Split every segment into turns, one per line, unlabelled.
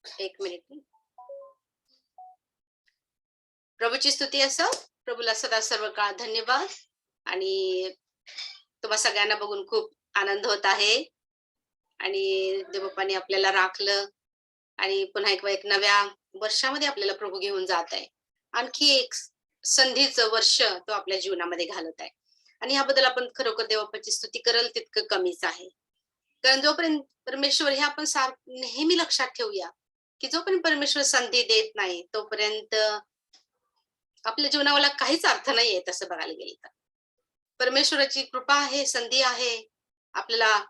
एक मिनिट. प्रभूची स्तुती असो. प्रभूला सदा सर्व काळ धन्यवाद. आणि तुम्हा सगळ्यांना बघून खूप आनंद होत आहे. आणि देवबापाने आपल्याला राखलं आणि पुन्हा एक नव्या वर्षामध्ये आपल्याला प्रभू घेऊन जात आहे. आणखी एक संधीचं वर्ष तो आपल्या जीवनामध्ये घालत आहे. आणि याबद्दल आपण खरोखर देवबापाची स्तुती कराल तितकं कमीच आहे. कारण जोपर्यंत परमेश्वर हे आपण नेहमी लक्षात ठेवूया की जोपर्यंत परमेश्वर संधी देत नाही तोपर्यंत आपल्या जीवनाला काहीच अर्थ नाहीये. तसं बघायला गेलं तर परमेश्वराची कृपा आहे, संधी आहे आपल्याला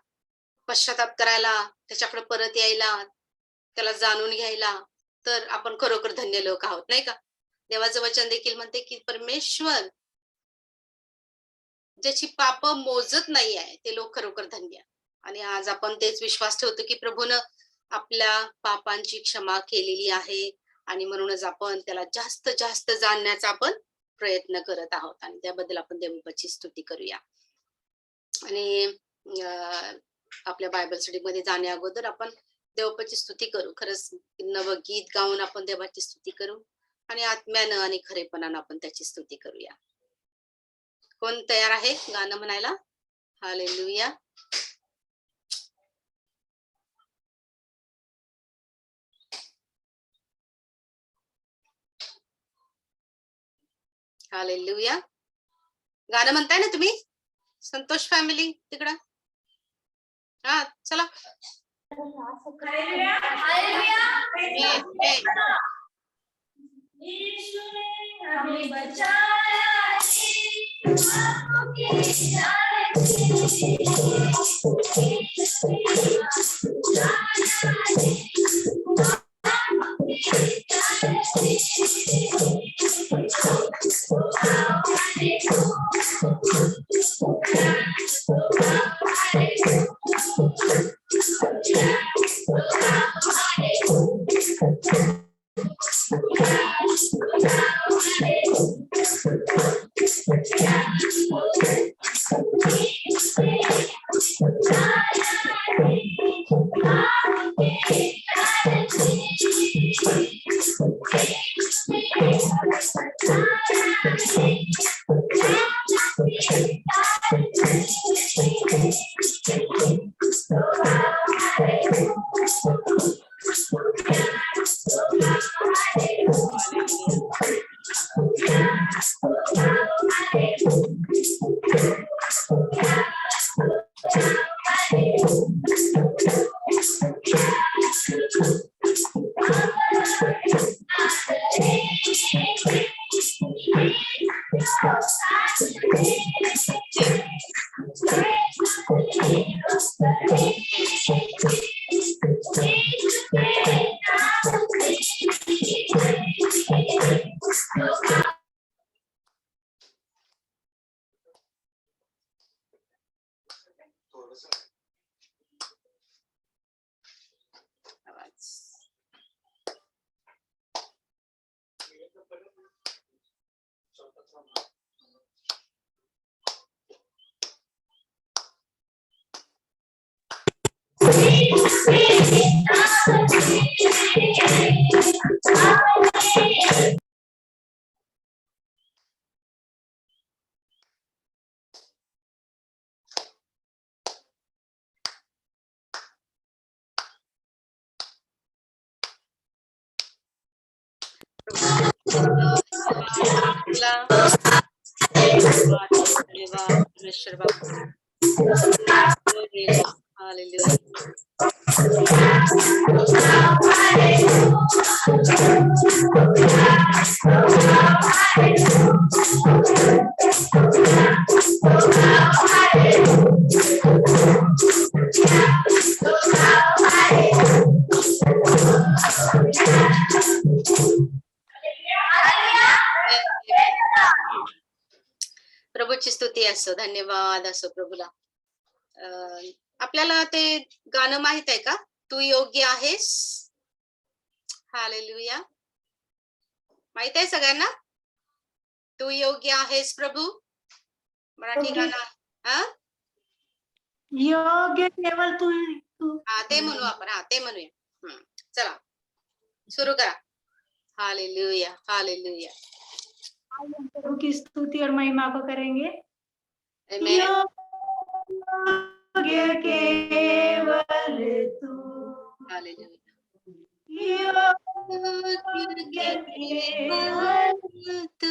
पश्चाताप करायला, त्याच्याकडे परत यायला, त्याला जाणून घ्यायला. तर आपण खरोखर धन्य लोक आहोत, नाही का? देवाचं वचन देखील म्हणते की परमेश्वर ज्याची पाप मोजत नाही आहे ते लोक खरोखर धन्य. आणि आज आपण तेच विश्वास ठेवतो की प्रभूनं आपल्या पापांची क्षमा केलेली आहे आणि म्हणूनच आपण त्याला जास्त जास्त जाणण्याचा आपण प्रयत्न करत आहोत. आणि त्याबद्दल आपण देवबापाची स्तुती करूया. आणि आपल्या बायबल स्टडी मध्ये जाण्या अगोदर आपण देवबापाची स्तुती करू. खरंच नवं गीत गाऊन आपण देवाची स्तुती करू आणि आत्म्यानं आणि खरेपणानं आपण त्याची स्तुती करूया. कोण तयार आहे गाणं म्हणायला? हालेलुया. हालेलुया. गाणं म्हणताय ना तुम्ही? संतोष फॅमिली तिकडं? हा चला. प्रभूची स्तुती असो, धन्यवाद असो प्रभूला. आपल्याला ते गाणं माहित आहे का? तू योग्य आहेस. हालेलुया. माहित आहे सगळ्यांना? तू योग्य आहेस प्रभू. मराठी गाणं. हा
योग्य केवळ तू.
ते म्हणू आपण. ते म्हणूया. चला. शुरू करा। Hallelujah, hallelujah.
प्रभु की स्तुति और महिमा को करेंगे।
आमेन।
योग्य केवल तू,
हालेलुया।
योग्य केवल
तू,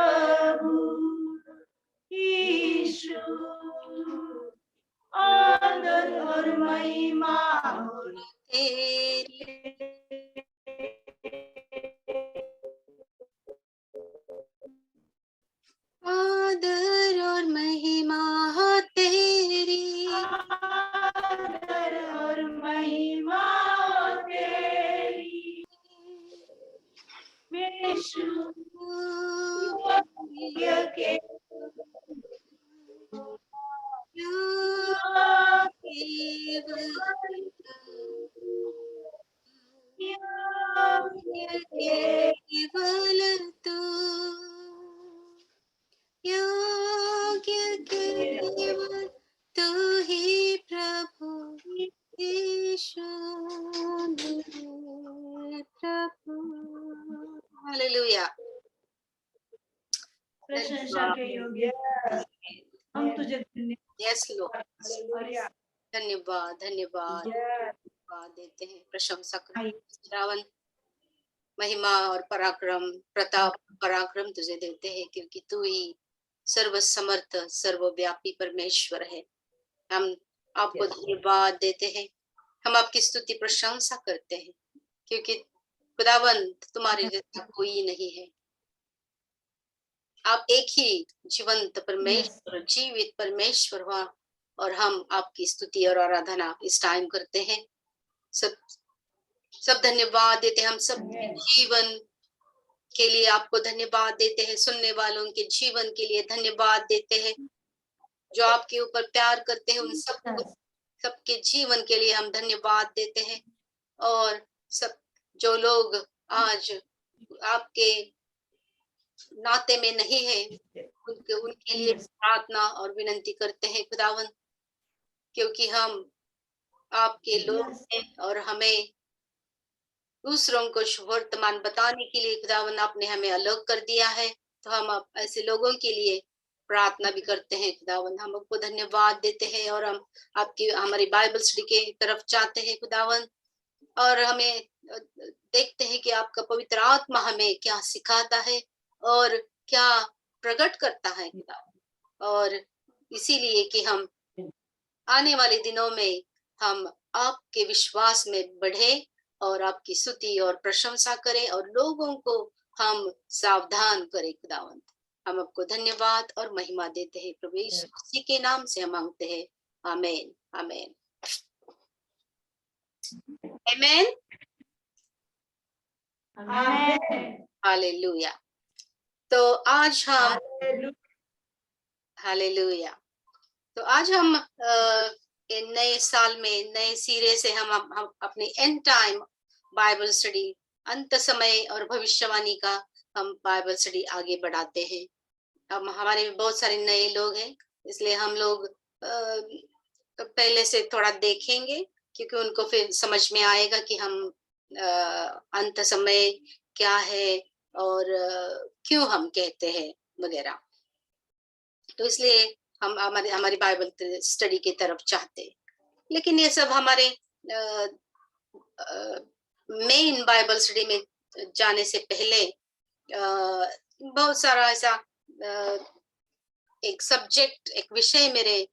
प्रभु यीशु आदर और महिमा
तेरी। आदर और महिमा हो तेरी,
आदर और महिमा तेरी, यीशु योग्य के
केवल तू, योग्य केवल तू ही प्रभु यीशु प्रभु। हालेलुया।
प्रशंसा के योग्य हम तुझे
यस लॉर्ड, धन्यवाद धन्यवाद धन्यवाद देते हैं, प्रशंसा करते हैं। श्रावण महिमा और पराक्रम, प्रताप पराक्रम तुझे देते हैं, क्योंकि तू ही सर्वसमर्थ सर्वव्यापी परमेश्वर है। हम आपको धन्यवाद देते हैं, हम आपकी स्तुति प्रशंसा करते हैं, क्योंकि खुदावंत तुम्हारे जैसा कोई नहीं है। आप एक ही जीवंत परमेश्वर, जीवित परमेश्वर हुआ, और हम आपकी स्तुति और आराधना इस टाइम करते हैं। सब धन्यवाद देते हैं, हम सब जीवन के लिए आपको धन्यवाद देते हैं, सुनने वालों के जीवन के लिए धन्यवाद देते हैं, जो आपके ऊपर प्यार करते हैं उन सबके जीवन के लिए हम धन्यवाद देते हैं। और सब जो लोग आज आपके नाते में नहीं है, उनके लिए प्रार्थना और विनती करते हैं खुदावन, क्योंकि हम आपके लोग हैं और हमें दूसरों को वर्तमान बताने के लिए खुदावन आपने हमें अलग कर दिया है। तो हम ऐसे लोगों के लिए प्रार्थना भी करते हैं खुदावन, हम आपको धन्यवाद देते हैं, और हम आपकी हमारी बाइबल स्टडी के तरफ जाते हैं खुदावन, और हमें देखते हैं कि आपका पवित्र आत्मा हमें क्या सिखाता है और क्या प्रकट करता है खुदावन, और इसीलिए कि हम आने वाले दिनों में हम आपके विश्वास में बढ़े और आपकी स्तुति और प्रशंसा करें और लोगों को हम सावधान करें खुदावंत। हम आपको धन्यवाद और महिमा देते हैं, प्रभु यीशु मसीह के नाम से हम मांगते हैं, आमीन आमीन आमीन हालेलुया। तो आज हम हालेलुया, तो आज हम नए साल में नए सिरे से हम अपनी एंड टाइम बाइबल स्टडी, अंत समय और भविष्यवाणी का हम बाइबल स्टडी आगे बढ़ाते हैं। हम हमारे में बहुत सारे नए लोग हैं, इसलिए हम लोग पहले से थोड़ा देखेंगे, क्योंकि उनको फिर समझ में आएगा कि हम अंत समय क्या है और क्यों हम कहते हैं वगैरह। तो इसलिए हम हमारी बाइबल स्टडी की तरफ चाहते हैं, लेकिन ये सब हमारे मेन बाइबल स्टडी में जाने से पहले बहुत सारा ऐसा एक सब्जेक्ट, एक विषय मेरे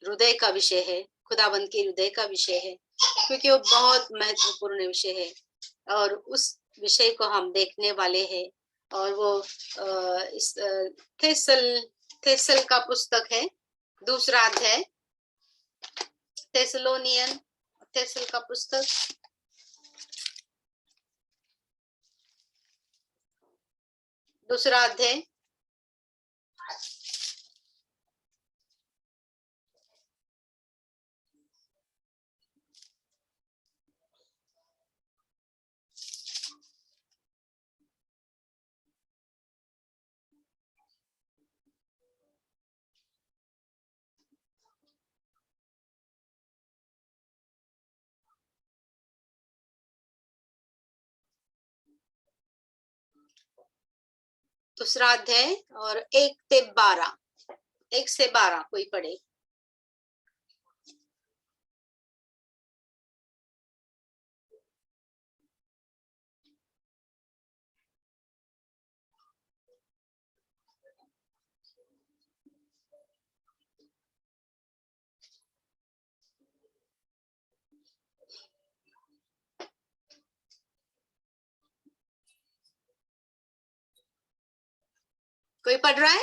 हृदय का विषय है, खुदाबंद के हृदय का विषय है, क्योंकि वो बहुत महत्वपूर्ण विषय है, और विषय को हम देखने वाले हैं और वो इस थेसल का पुस्तक है, दूसरा अध्याय, थेसलोनियन थेसल का पुस्तक दूसरा अध्याय दूसरा अध्याय और 1 से 12 कोई पढ़े। कोई पढ़ रहा है?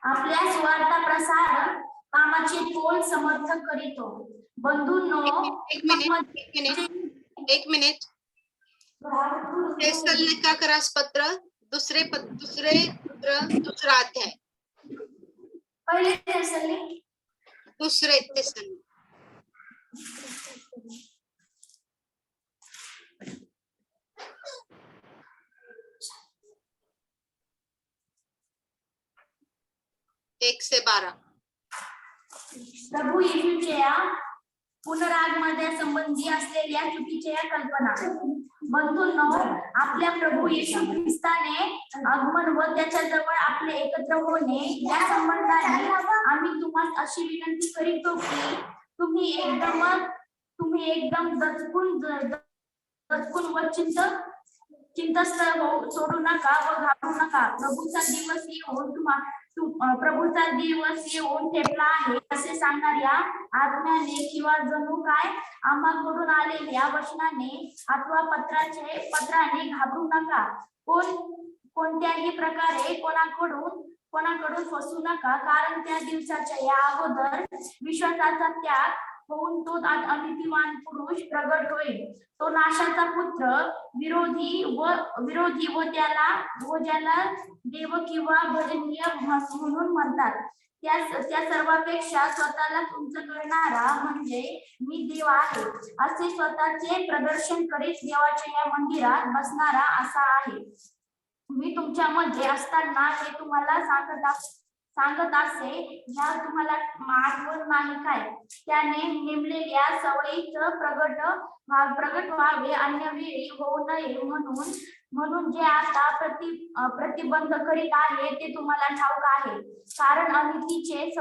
आपल्या सुवार्ता प्रसार कामाचे तोल समर्थन करीतो. बंधूंनो,
एक मिनिट थेसलोनिका पत्र दूसरा अध्याय,
पहिले थेसलोनिक
दूसरे थेसलोनिका एक से 12
प्रभू येशूच्या पुनरागमनाच्या संबंधी असलेल्या चुकीच्या कल्पना. बंधूंनो, आपल्या प्रभू येशू ख्रिस्ताने आगमन व त्याच्या जवळ आपले एकत्र होणे या संबंधाने आम्ही तुम्हाला अशी विनंती करीतो की तुम्ही एकदम दचकून व चिंतास्थळ सोडू नका व घाबरू नका. प्रभूचा दिवस येऊन ठेपला आहे असे सांगणाऱ्या आत्म्याने किंवा जणू काय आम्हाकडून आलेल्या वचनाने अथवा पत्राने घाबरू नका. कोणत्याही प्रकारे कोणाकडून फसू नका, कारण त्या दिवसाच्या या अगोदर विश्वासाचा त्याग होऊन तो अनितिमान पुरुष प्रगट होईल. तो नाशाचा पुत्र, विरोधी व ज्याला देव किंवा भजनीय म्हणून म्हणतात, त्या सर्वांपेक्षा स्वतःला उंच करणारा म्हणजे मी देव आहे असे स्वतःचे प्रदर्शन करीत देवाच्या या मंदिरात बसणारा असा आहे. मी तुमच्यामध्ये असताना हे तुम्हाला सांगत असे, ह्या तुम्हाला आठवण नाही काय? त्याने नेमलेल्या सवयीच प्रगट व्हावे, अन्य वेळी होऊ नये म्हणून जे आता प्रतिबंध करीत आहे ते तुम्हाला ठाऊक आहे. कारण अनितीचे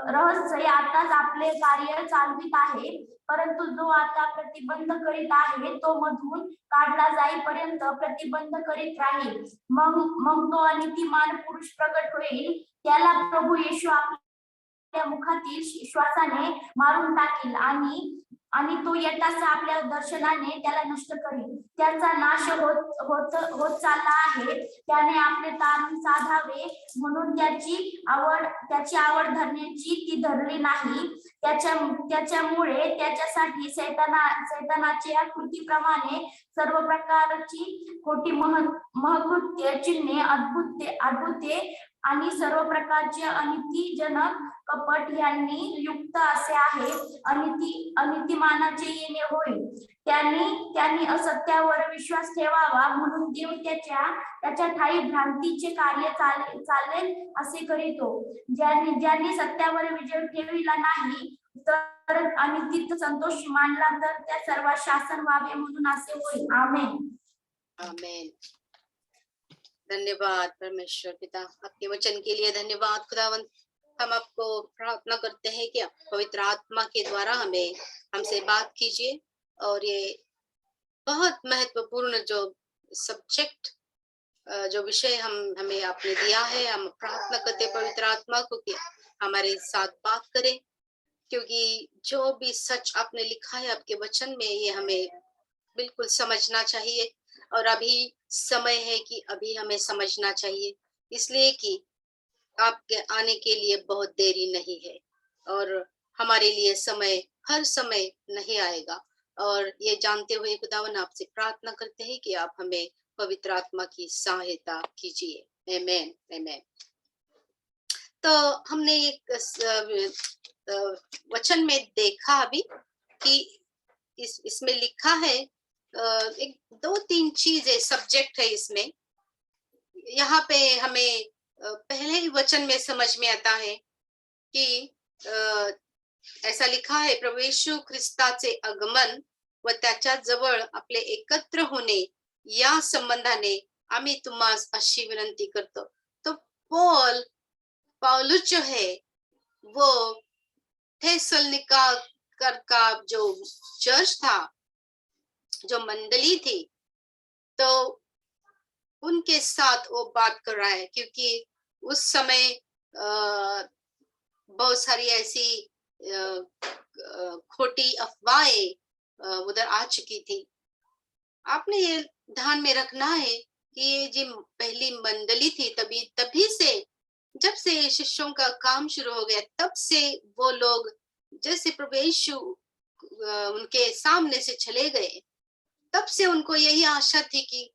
रहस्य आताच आपले कार्य चालवित आहे, परंतु जो आता प्रतिबंध करीत आहे तो मधून काढला जाईपर्यंत प्रतिबंध करीत राहील. मग तो अनितिमान पुरुष प्रगट होईल, त्याला प्रभू येशू आपल्या मुखातील श्वासाने मारून टाकील आणि तो येताच आपल्या दर्शनाने त्याला नष्ट करील. त्याचा नाश होत चालला आहे. त्याने आपले तारण साधावे म्हणून त्याची आवड धरण्याची ती धरली नाही. त्याच्यामुळे त्याच्यासाठी सैतानाच्या कृतीप्रमाणे सर्व प्रकारची खोटी महकृत्य, चिन्हे, अद्भुते आणि सर्व प्रकारचे अनितीजनक कपट यांनी युक्त असे आहे. अनितिमानाचे येणे होईल. त्यांनी असत्यावर विश्वास ठेवावा म्हणून देव त्याच्या ठाई भ्रांतीचे कार्य चालेल असे करीतो. ज्यांनी सत्यावर विजय ठेविला नाही तर अनितीत संतोष मानला तर त्या सर्व शासन व्हावे म्हणून असे होईल. आमेन.
आमेन. धन्यवाद परमेश्वर पिता, आपके वचन के लिए धन्यवाद खुदावंत। हम आपको प्रार्थना करते हैं कि आप पवित्र आत्मा के द्वारा हमसे बात कीजिए, और ये बहुत महत्वपूर्ण जो सब्जेक्ट, जो विषय हमें आपने दिया है, हम प्रार्थना करते हैं पवित्र आत्मा को कि हमारे साथ बात करें, क्योंकि जो भी सच आपने लिखा है आपके वचन में, ये हमें बिल्कुल समझना चाहिए। और अभी समय है कि अभी हमें समझना चाहिए, इसलिए कि आपके आने के लिए बहुत देरी नहीं है, और हमारे लिए समय हर समय नहीं आएगा। और ये जानते हुए खुदावन आपसे प्रार्थना करते हैं कि आप हमें पवित्र आत्मा की सहायता कीजिए। आमेन, आमेन। तो हमने एक वचन में देखा अभी कि इसमें लिखा है, एक 2-3 चीजें सब्जेक्ट है इसमें। यहाँ पे हमें पहले ही वचन में समझ में आता है की ऐसा लिखा आहे, प्रभू येशू ख्रिस्ताचे आगमन व त्याच्या जवळ आपले एकत्र होणे या संबंधाने आम्ही तुम्हास अशी विनंती करतो। तो पौलुस जो है वो थेसलनिका का जो चर्च था, जो मंडली थी, तो उनके साथ वो बात कर रहा है, क्योंकि उस समय बहुत सारी ऐसी खोटी अफवाहें उधर आ चुकी थी। आपने ये ध्यान में रखना है कि ये जो पहली मंडली थी, तभी से, जब से शिष्यों का काम शुरू हो गया, तब से वो लोग जैसे प्रभु यीशु उनके सामने से चले गए, तब से उनको यही आशा थी कि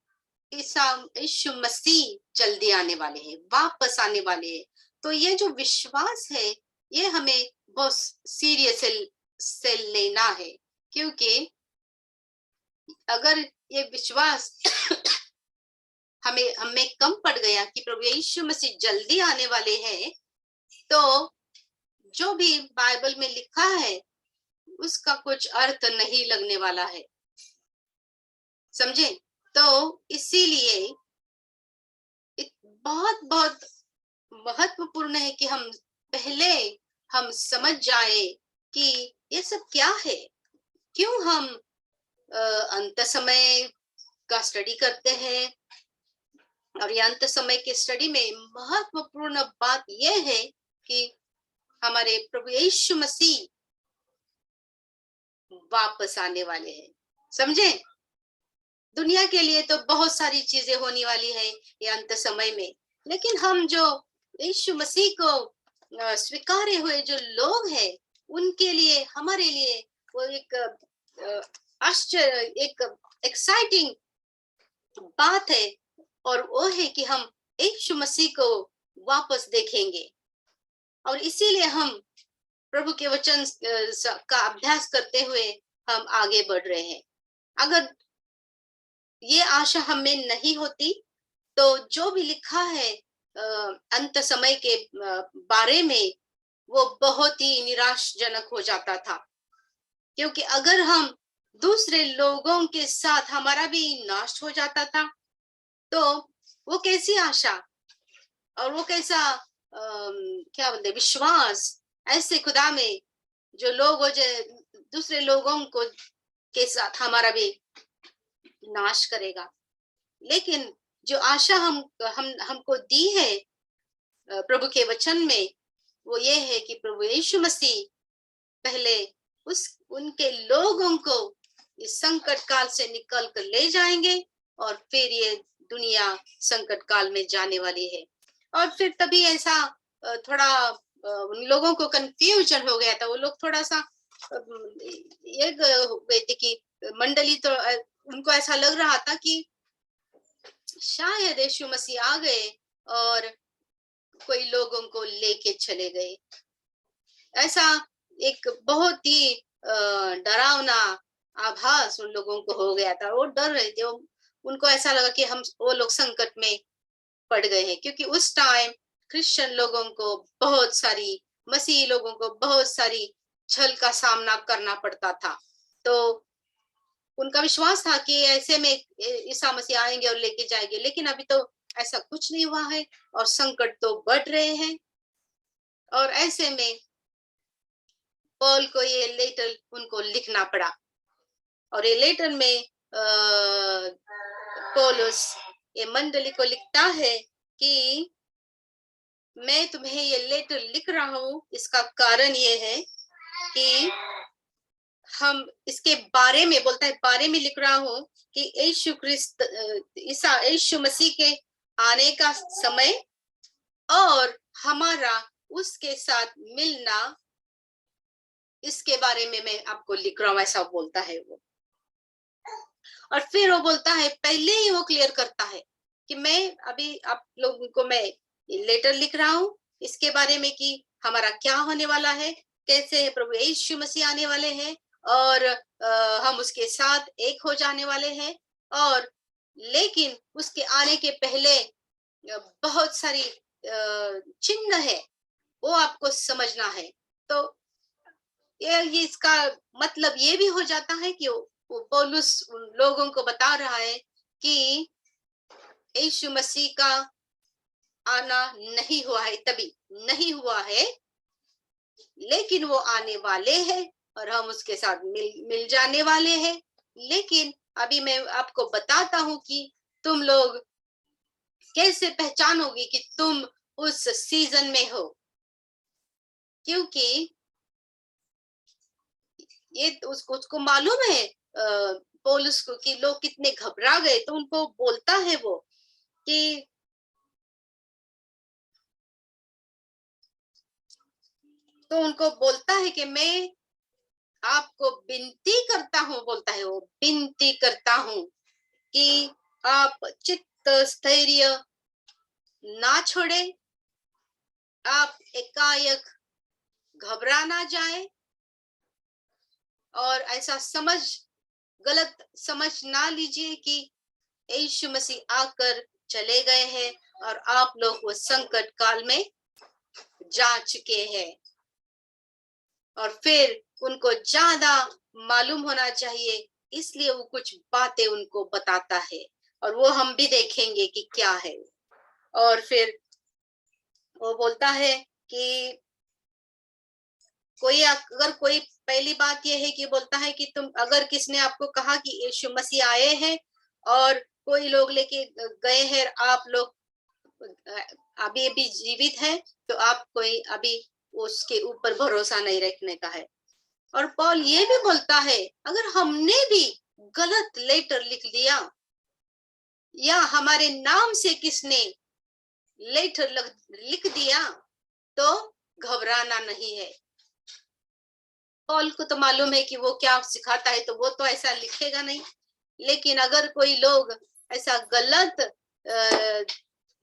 यीशु मसीह जल्दी आने वाले हैं, वापस आने वाले हैं। तो ये जो विश्वास है, ये हमें बहुत सीरियस से लेना है, क्योंकि अगर ये विश्वास हमें कम पड़ गया कि प्रभु यीशु मसीह जल्दी आने वाले हैं, तो जो भी बाइबल में लिखा है उसका कुछ अर्थ नहीं लगने वाला है, समझे। तो इसीलिए बहुत बहुत महत्वपूर्ण है कि हम समझ जाए कि ये सब क्या है, क्यों हम अंत समय का स्टडी करते हैं। और ये अंत समय के स्टडी में महत्वपूर्ण बात यह है कि हमारे प्रभु यीशु मसीह वापस आने वाले हैं, समझे। दुनिया के लिए तो बहुत सारी चीजें होने वाली है ये अंत समय में, लेकिन हम जो यीशु मसीह को स्वीकारे हुए जो लोग हैं, उनके लिए, हमारे लिए वो एक आश्चर्य, एक एक्साइटिंग बात है, और वो है कि हम यीशु मसीह को वापस देखेंगे। और इसीलिए हम प्रभु के वचन का अभ्यास करते हुए हम आगे बढ़ रहे हैं। अगर ये आशा हमें नहीं होती, तो जो भी लिखा है अंत समय के बारे में, वो बहुत ही निराशजनक हो जाता था, क्योंकि अगर हम दूसरे लोगों के साथ हमारा भी नाश हो जाता था, तो वो कैसी आशा और वो कैसा क्या बोलते विश्वास ऐसे खुदा में जो लोग हो, जो दूसरे लोगों को के साथ हमारा भी नाश करेगा। लेकिन जो आशा हमको दी है प्रभु के वचन में, वो ये है कि प्रभु यीशु मसीह पहले उनके लोगों को इस संकट काल से निकल कर ले जाएंगे, और फिर ये दुनिया संकट काल में जाने वाली है। और फिर तभी ऐसा थोड़ा उन लोगों को कंफ्यूजन हो गया था, वो लोग थोड़ा सा ये गए थे कि मंडली, तो उनको ऐसा लग रहा था कि शायद यीशु मसीह आ गए और कोई लोगों को लेके चले गए। ऐसा एक बहुत ही डरावना आभास उन लोगों को हो गया था, वो डर रहे थे, उनको ऐसा लगा कि वो लोग संकट में पड़ गए हैं, क्योंकि उस टाइम क्रिश्चियन लोगों को बहुत सारी, मसीही लोगों को बहुत सारी छल का सामना करना पड़ता था। तो उनका विश्वास था कि ऐसे में ईसा मसीह आएंगे और लेके जाएंगे, लेकिन अभी तो ऐसा कुछ नहीं हुआ है और संकट तो बढ़ रहे हैं। और ऐसे में पॉल को ये लेटर उनको लिखना पड़ा और ये लेटर में पौलुस ये मंडली को लिखता है कि मैं तुम्हें ये लेटर लिख रहा हूँ, इसका कारण ये है कि हम इसके बारे में बोलता है, बारे में लिख रहा हूँ कि यीशु मसीह के आने का समय और हमारा उसके साथ मिलना, इसके बारे में मैं आपको लिख रहा हूँ, ऐसा बोलता है वो। और फिर वो बोलता है, पहले ही वो क्लियर करता है कि मैं अभी आप लोगों को मैं लेटर लिख रहा हूँ इसके बारे में कि हमारा क्या होने वाला है, कैसे प्रभु यीशु मसीह आने वाले हैं और हम उसके साथ एक हो जाने वाले हैं। और लेकिन उसके आने के पहले बहुत सारी चिन्ह है, वो आपको समझना है। तो ये इसका मतलब ये भी हो जाता है कि वो पौलुस उन लोगों को बता रहा है कि यीशु मसीह का आना नहीं हुआ है, तभी नहीं हुआ है, लेकिन वो आने वाले हैं और हम उसके साथ मिल जाने वाले हैं। लेकिन अभी मैं आपको बताता हूँ कि तुम लोग कैसे पहचानोगे कि तुम उस सीजन में हो, क्योंकि ये उसको मालूम है पौलुस को कि लोग कितने घबरा गए। तो उनको बोलता है वो कि तो उनको बोलता है कि मैं आपको विनती करता हूँ, बोलता है वो, विनती करता हूँ कि आप चित्त स्थैर्य ना छोड़े, आप एकाएक घबरा ना जाए और ऐसा गलत समझ ना लीजिए कि यीशु मसीह आकर चले गए हैं और आप लोग वो संकट काल में जा चुके हैं। और फिर उनको ज्यादा मालूम होना चाहिए, इसलिए वो कुछ बातें उनको बताता है और वो हम भी देखेंगे कि क्या है। और फिर वो बोलता है कि अगर कोई पहली बात ये है कि बोलता है कि तुम अगर किसने आपको कहा कि यीशु मसीह आए हैं और कोई लोग लेके गए हैं, आप लोग अभी भी जीवित है, तो आप कोई अभी उसके ऊपर भरोसा नहीं रखने का है। और पॉल ये भी बोलता है, अगर हमने भी गलत लेटर लिख लिया या हमारे नाम से किसने लेटर लिख दिया तो घबराना नहीं है। पॉल को तो मालूम है कि वो क्या सिखाता है, तो वो तो ऐसा लिखेगा नहीं। लेकिन अगर कोई लोग ऐसा गलत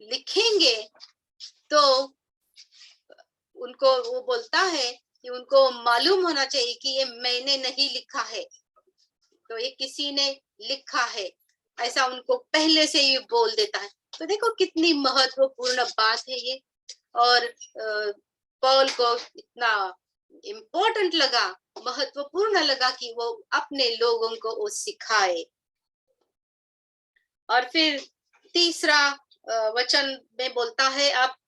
लिखेंगे तो उनको वो बोलता है कि उनको मालूम होना चाहिए कि ये मैंने नहीं लिखा है, तो ये किसी ने लिखा है, ऐसा उनको पहले से ही बोल देता है। तो देखो कितनी महत्वपूर्ण बात है ये। और पॉल को इतना इम्पोर्टेंट लगा, महत्वपूर्ण लगा कि वो अपने लोगों को वो सिखाए। और फिर तीसरा वचन में बोलता है आप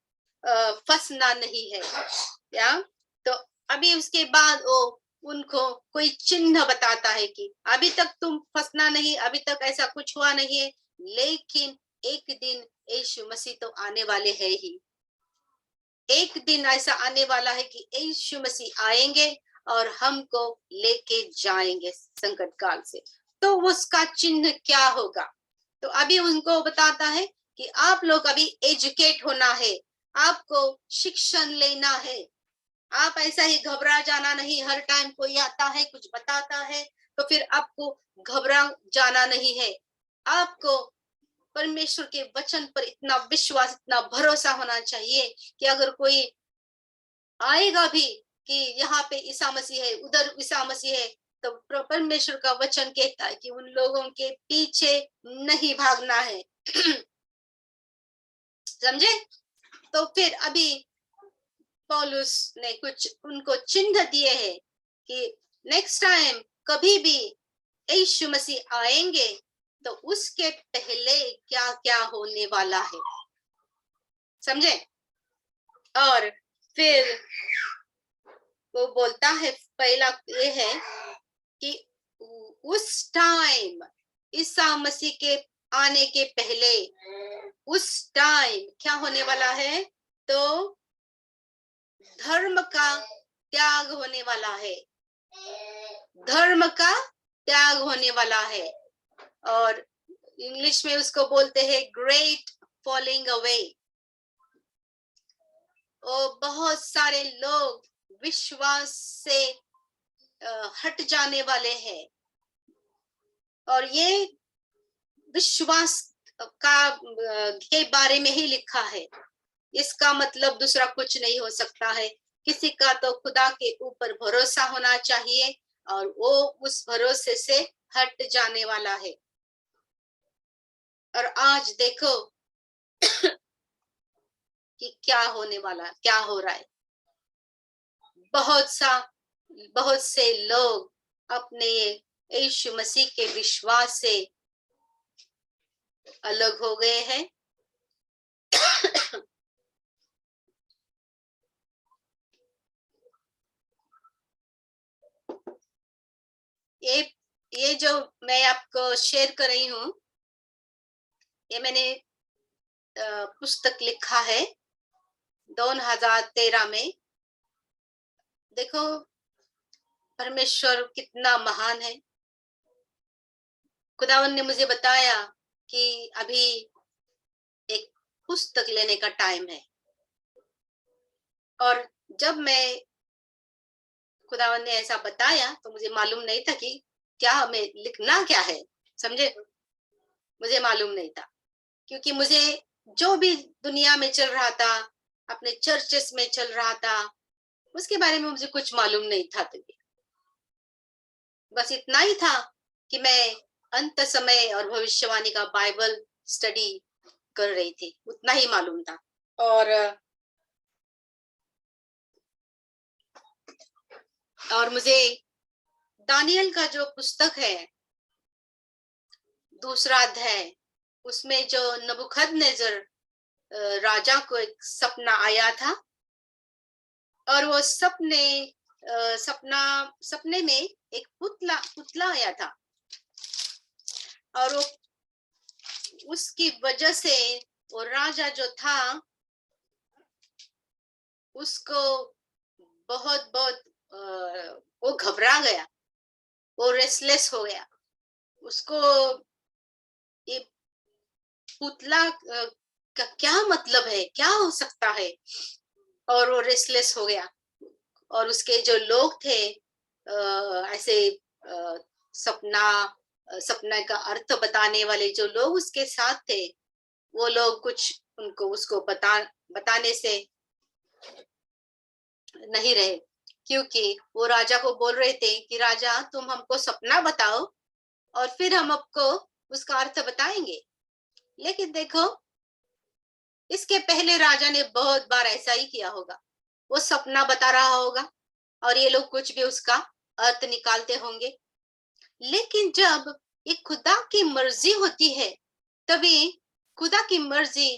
फंसना नहीं है, या तो अभी उसके बाद वो उनको कोई चिन्ह बताता है कि अभी तक तुम फंसना नहीं, अभी तक ऐसा कुछ हुआ नहीं है, लेकिन एक दिन यीशु मसीह तो आने वाले हैं ही। एक दिन ऐसा आने वाला है कि यीशु मसीह आएंगे और हमको लेके जाएंगे संकट काल से। तो उसका चिन्ह क्या होगा? तो अभी उनको बताता है कि आप लोग अभी एजुकेट होना है, आपको शिक्षण लेना है। आप ऐसा ही घबरा जाना नहीं, हर टाइम कोई आता है कुछ बताता है तो फिर आपको घबरा जाना नहीं है। आपको परमेश्वर के वचन पर इतना विश्वास, इतना भरोसा होना चाहिए कि अगर कोई आएगा भी कि यहाँ पे ईसा मसीह है, उधर ईसा मसीह है, तो परमेश्वर का वचन कहता है कि उन लोगों के पीछे नहीं भागना है। समझे? तो फिर अभी पौलुस ने कुछ उनको चिन्ह दिए हैं कि नेक्स्ट टाइम कभी भी यीशु मसीह आएंगे तो उसके पहले क्या क्या होने वाला है, समझे। और फिर वो बोलता है, पहला ये है कि उस टाइम ईसा मसीह के आने के पहले उस टाइम क्या होने वाला है, तो धर्म का त्याग होने वाला है, धर्म का त्याग होने वाला है। और इंग्लिश में उसको बोलते हैं ग्रेट फॉलिंग अवे। और बहुत सारे लोग विश्वास से हट जाने वाले हैं। और ये विश्वास का के बारे में ही लिखा है। इसका मतलब दूसरा कुछ नहीं हो सकता है। किसी का तो खुदा के ऊपर भरोसा होना चाहिए और वो उस भरोसे से हट जाने वाला है। और आज देखो कि क्या होने वाला, क्या हो रहा है। बहुत से लोग अपने यीशु मसीह के विश्वास से अलग हो गए हैं। ये जो मैं आपको शेयर कर रही हूँ, ये मैंने पुस्तक लिखा है 2013 में। देखो परमेश्वर कितना महान है। खुदावन ने मुझे बताया कि अभी एक पुस्तक लेने का टाइम है। और जब मैं खुदावन ने ऐसा बताया तो मुझे मालूम नहीं था कि क्या हमें लिखना क्या है, समझे। मुझे मालूम नहीं था, क्योंकि मुझे जो भी दुनिया में चल रहा था, अपने चर्चेस में चल रहा था, उसके बारे में मुझे कुछ मालूम नहीं था। तो बस इतना ही था कि मैं अंत समय और भविष्यवाणी का बाइबल स्टडी कर रही थी, उतना ही मालूम था। और मुझे दानियल का जो पुस्तक है, दूसरा अध्याय, उसमें जो नबूकदनेस्सर राजा को एक सपना आया था। और वो सपने में एक पुतला आया था। और वो उसकी वजह से वो राजा जो था उसको बहुत वो घबरा गया, वो रेस्टलेस हो गया। उसको ये पुतला का क्या मतलब है, क्या हो सकता है, और वो रेस्टलेस हो गया। और उसके जो लोग थे ऐसे सपना का अर्थ बताने वाले जो लोग उसके साथ थे, वो लोग कुछ उसको बताने से नहीं रहे, क्योंकि वो राजा को बोल रहे थे कि राजा तुम हमको सपना बताओ और फिर हम आपको उसका अर्थ बताएंगे। लेकिन देखो, इसके पहले राजा ने बहुत बार ऐसा ही किया होगा। वो सपना बता रहा होगा और ये लोग कुछ भी उसका अर्थ निकालते होंगे। लेकिन जब ये खुदा की मर्जी होती है, तभी खुदा की मर्जी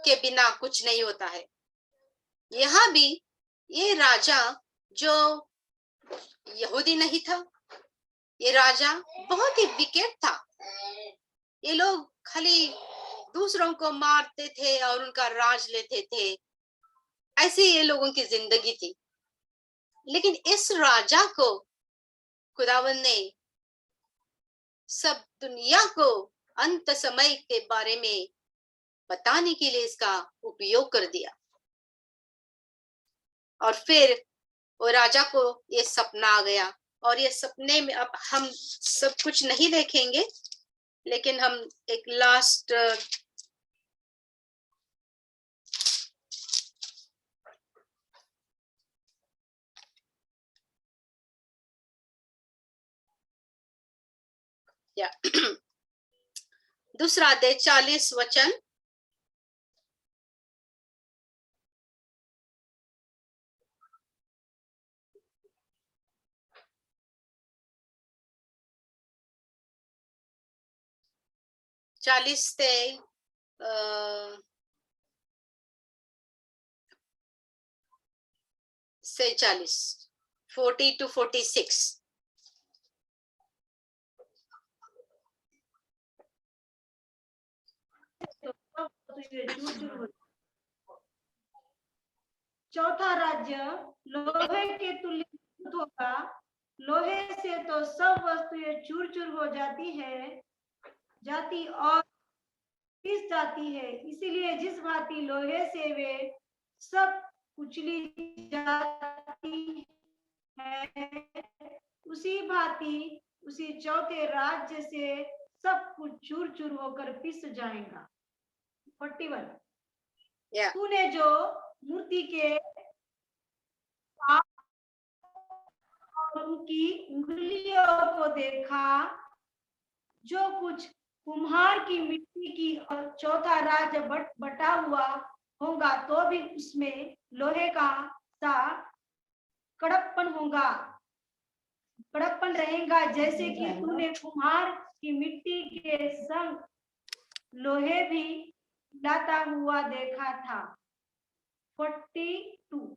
के बिना कुछ नहीं होता है। यहाँ भी ये राजा जो यहूदी नहीं था, ये राजा बहुत ही विकेट था। ये लोग खाली दूसरों को मारते थे और उनका राज लेते थे, ऐसी ये लोगों की जिंदगी थी। लेकिन इस राजा को खुदावन ने सब दुनिया को अंत समय के बारे में बताने के लिए इसका उपयोग कर दिया। और फिर वो राजा को ये सपना आ गया। और ये सपने में अब हम सब कुछ नहीं देखेंगे, लेकिन हम एक लास्ट या दूसरा अध्याय 40 वचन। 40 ते 46, 40 to 46.
चौथा राज्य लोहे के तुल्य मजबूत होगा। लोहे से तो सब वस्तुएं चूर चूर हो जाती और पिस जाती है, इसीलिए जिस भांति लोहे से वे सब कुचली जाती है, उसी भांति उसी चौथे राज्य से सब कुछ चूर चूर होकर पिस जाएगा। 41
Yeah.
तूने जो मूर्ति के और उनकी उंगलियों को देखा, जो कुछ कुम्हार की मिट्टी की और चौथा राज्य बटा हुआ होगा, तो भी उसमें लोहे का सा कड़कपन होगा, कड़कपन रहेगा, जैसे कि तूने कुम्हार की मिट्टी के संग लोहे भी लाता हुआ देखा था। 42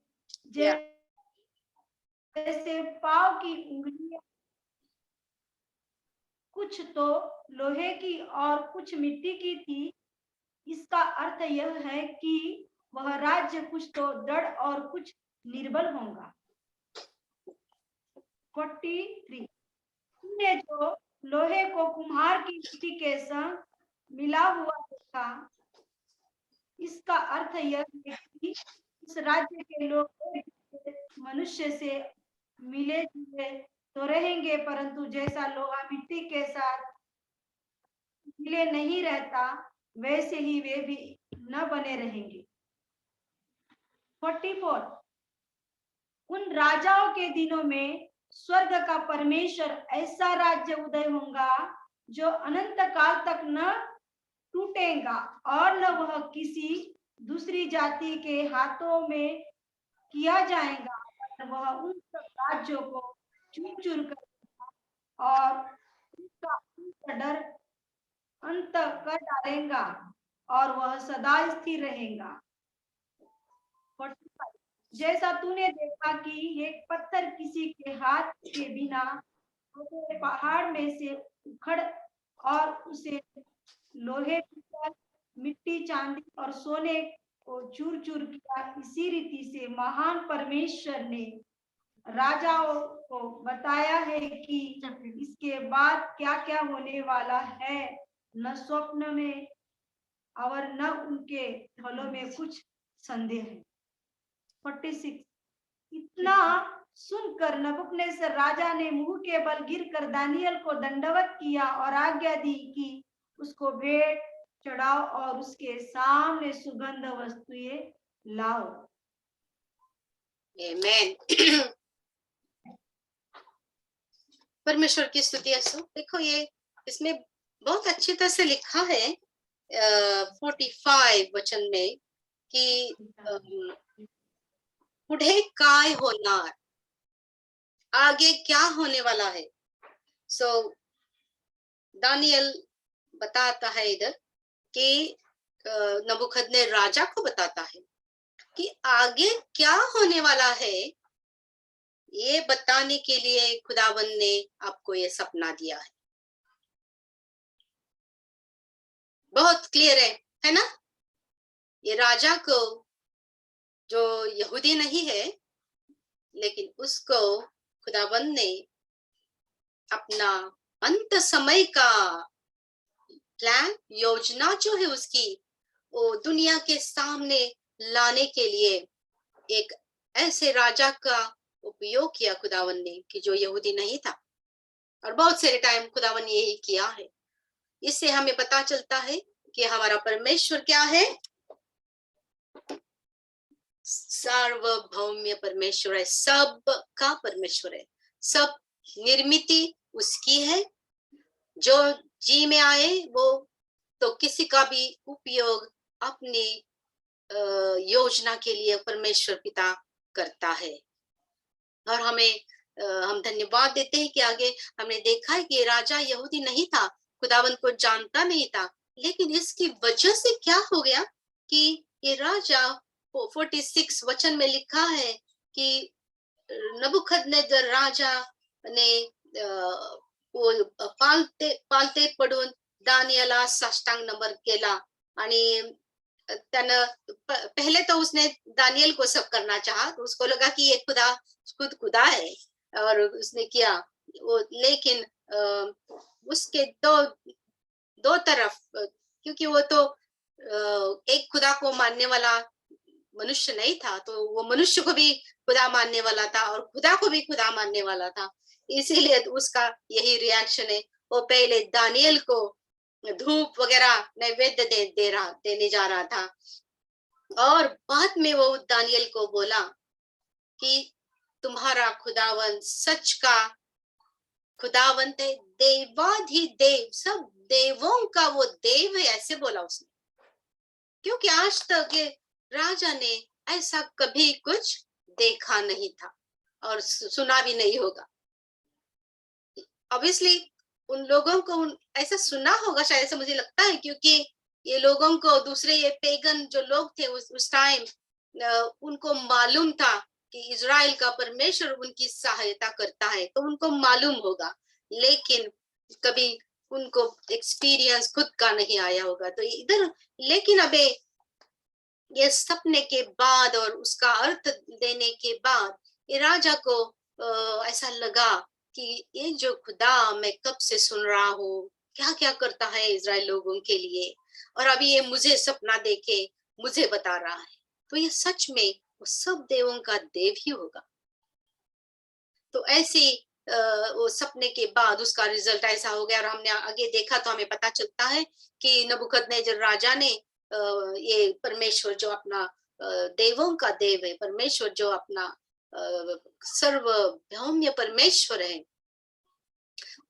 जैसे पाँव की उंगलियां कुछ तो लोहे की और कुछ मिट्टी की थी, इसका अर्थ यह है कि वह राज्य कुछ तो दृढ़ और कुछ निर्बल होगा। 43 तुमने जो लोहे को कुम्हार की मिट्टी के संग मिला हुआ देखा, इसका अर्थ यह है कि इस राज्य के लोग मनुष्य से मिले जुले तो रहेंगे, परंतु जैसा लोहा मिट्टी के साथ मिले नहीं रहता, वैसे ही वे भी न बने रहेंगे। 44 उन राजाओं के दिनों में स्वर्ग का परमेश्वर ऐसा राज्य उदय होगा जो अनंत काल तक न टूटेगा और न वह किसी दूसरी जाति के हाथों में किया जाएगा, वह उन सब राज्यों को चूर चूर करेगा और उसका डर अंत कर डालेगा और वह सदा स्थिर रहेगा। 45 जैसा तूने देखा कि एक पत्थर किसी के हाथ के बिना पहाड़ में से उखड़ और उसे लोहे पीतल मिट्टी चांदी और सोने को चूर चूर किया, इसी रीति से महान परमेश्वर ने राजाओं को बताया है कि इसके बाद क्या क्या होने वाला है, न स्वप्न में और न उनके फलों में कुछ संदेह है। 46 इतना सुनकर नबूकदनेस्सर राजा ने मुंह के बल गिरकर दानियल को दंडवत किया और आज्ञा दी कि उसको भेंट चढ़ाओ और उसके सामने सुगंध वस्तुएं लाओ।
आमेन। परमेश्वर की स्तुति असो। देखो ये इसमें बहुत अच्छी तरह से लिखा है 45 वचन में कि पुढे काय होणार, आगे क्या होने वाला है। सो दानियल बताता है इधर कि नबूकदनेस्सर राजा को बताता है कि आगे क्या होने वाला है, ये बताने के लिए खुदावंद ने आपको ये सपना दिया है। बहुत क्लियर है ना। ये राजा को जो यहूदी नहीं है, लेकिन उसको खुदावंद ने अपना अंत समय का प्लान, योजना जो है उसकी, वो दुनिया के सामने लाने के लिए एक ऐसे राजा का उपयोग किया खुदावंद ने कि जो यहूदी नहीं था। और बहुत सारे टाइम खुदावंद ने यही किया है। इससे हमें पता चलता है कि हमारा परमेश्वर क्या है, सार्वभौम्य परमेश्वर है, सब का परमेश्वर है, सब निर्मिति उसकी है। जो जी में आए वो तो किसी का भी उपयोग अपनी योजना के लिए परमेश्वर पिता करता है। और हम धन्यवाद देते हैं कि आगे हमने देखा है कि राजा यहूदी नहीं था, खुदावंद को जानता नहीं था, लेकिन इसकी वजह से क्या हो गया कि ये राजा 46 वचन में लिखा है कि नबुकदनेस्सर राजा ने पालते पालते पडून दानियला साष्टांग नमन केला आणि त्यानं पहले तो उसने दानियल को सब करना चाहा, तो उसको लगा कि ये खुद खुदा है और उसने किया वो, लेकिन उसके दो तरफ क्योंकि वो तो एक खुदा को मानने वाला मनुष्य नहीं था, तो वो मनुष्य को भी खुदा मानने वाला था और खुदा को भी खुदा मानने वाला था, इसीलिए उसका यही रिएक्शन है। वो पहले दानियल को धूप वगैरह नैवेद्य देने जा रहा था और बाद में वो दानियल को बोला कि तुम्हारा खुदावन सच का खुदावंत है, देवाधिदेव, सब देवों का वो देव है, ऐसे बोला उसने। क्योंकि आज तक ये राजा ने ऐसा कभी कुछ देखा नहीं था और सुना भी नहीं होगा। ऑब्वियसली उन लोगों को ऐसा सुना होगा शायद, ऐसा मुझे लगता है, क्योंकि ये लोगों को दूसरे ये पेगन जो लोग थे उस टाइम उनको मालूम था कि इजराइल का परमेश्वर उनकी सहायता करता है, तो उनको मालूम होगा, लेकिन कभी उनको एक्सपीरियंस खुद का नहीं आया होगा। तो इधर लेकिन अबे ये सपने के बाद और उसका अर्थ देने के बाद ये राजा को ऐसा लगा कि ये जो खुदा मैं कब से सुन रहा हूँ, क्या क्या करता है इजराइल लोगों के लिए, और अभी ये मुझे सपना देके मुझे बता रहा है, तो ये सच में वो सब देवों का देव ही होगा। तो ऐसे वो सपने के बाद उसका रिजल्ट ऐसा हो गया और हमने आगे देखा तो हमें पता चलता है कि नबूकदनेस्सर राजा ने ये परमेश्वर जो अपना देवों का देव है, परमेश्वर जो अपना सर्वभौम्य परमेश्वर है,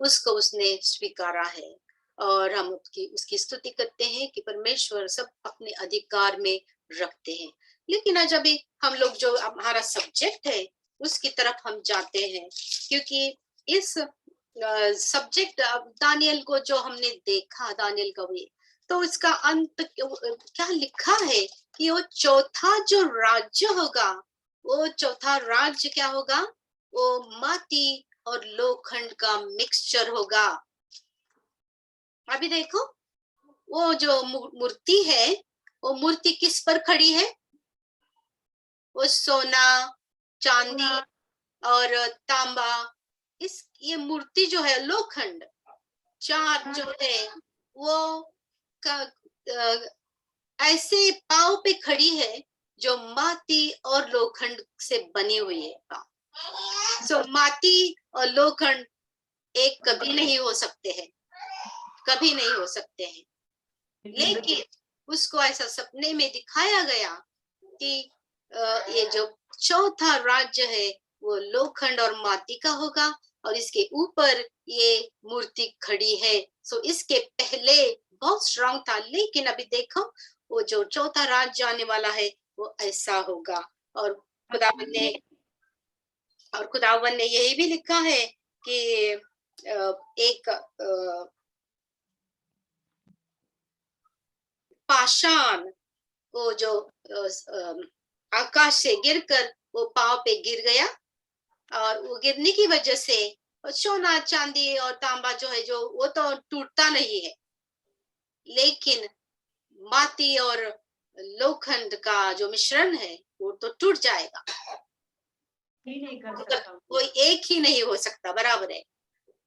उसको उसने स्वीकारा है और हम उसकी स्तुति करते हैं कि परमेश्वर सब अपने अधिकार में रखते हैं। लेकिन आज अभी हम लोग जो हमारा सब्जेक्ट है उसकी तरफ हम जाते हैं, क्योंकि इस सब्जेक्ट दानियल को जो हमने देखा, दानियल का भी, तो इसका अंत क्या लिखा है कि वो चौथा जो राज्य होगा, वो चौथा राज्य क्या होगा, वो माटी और लोखंड का मिक्सचर होगा। अभी देखो वो जो मूर्ति है, वो मूर्ति किस पर खड़ी है, वो सोना, चांदी और तांबा, ये मूर्ति जो है लोखंड, चार जो है वो ऐसे पाव पे खड़ी है जो माटी और लोखंड से बनी हुई है। सो माटी और लोखंड एक कभी नहीं हो सकते हैं, कभी नहीं हो सकते हैं, लेकिन उसको ऐसा सपने में दिखाया गया कि ये जो चौथा राज्य है वो लोखंड और माटी का होगा और इसके ऊपर ये मूर्ति खड़ी है। सो इसके पहले बहुत स्ट्रांग था, लेकिन अभी देखो वो जो चौथा राज्य आने वाला है वो ऐसा होगा। और खुदावन ने यही भी लिखा है कि एक पाषाण वो जो आकाश से गिरकर वो पांव पे गिर गया और वो गिरने की वजह से सोना, चांदी और तांबा जो है जो वो तो टूटता नहीं है, लेकिन माटी और लोखंड का जो मिश्रण है वो तो टूट जाएगा, वो एक ही नहीं हो सकता, बराबर है,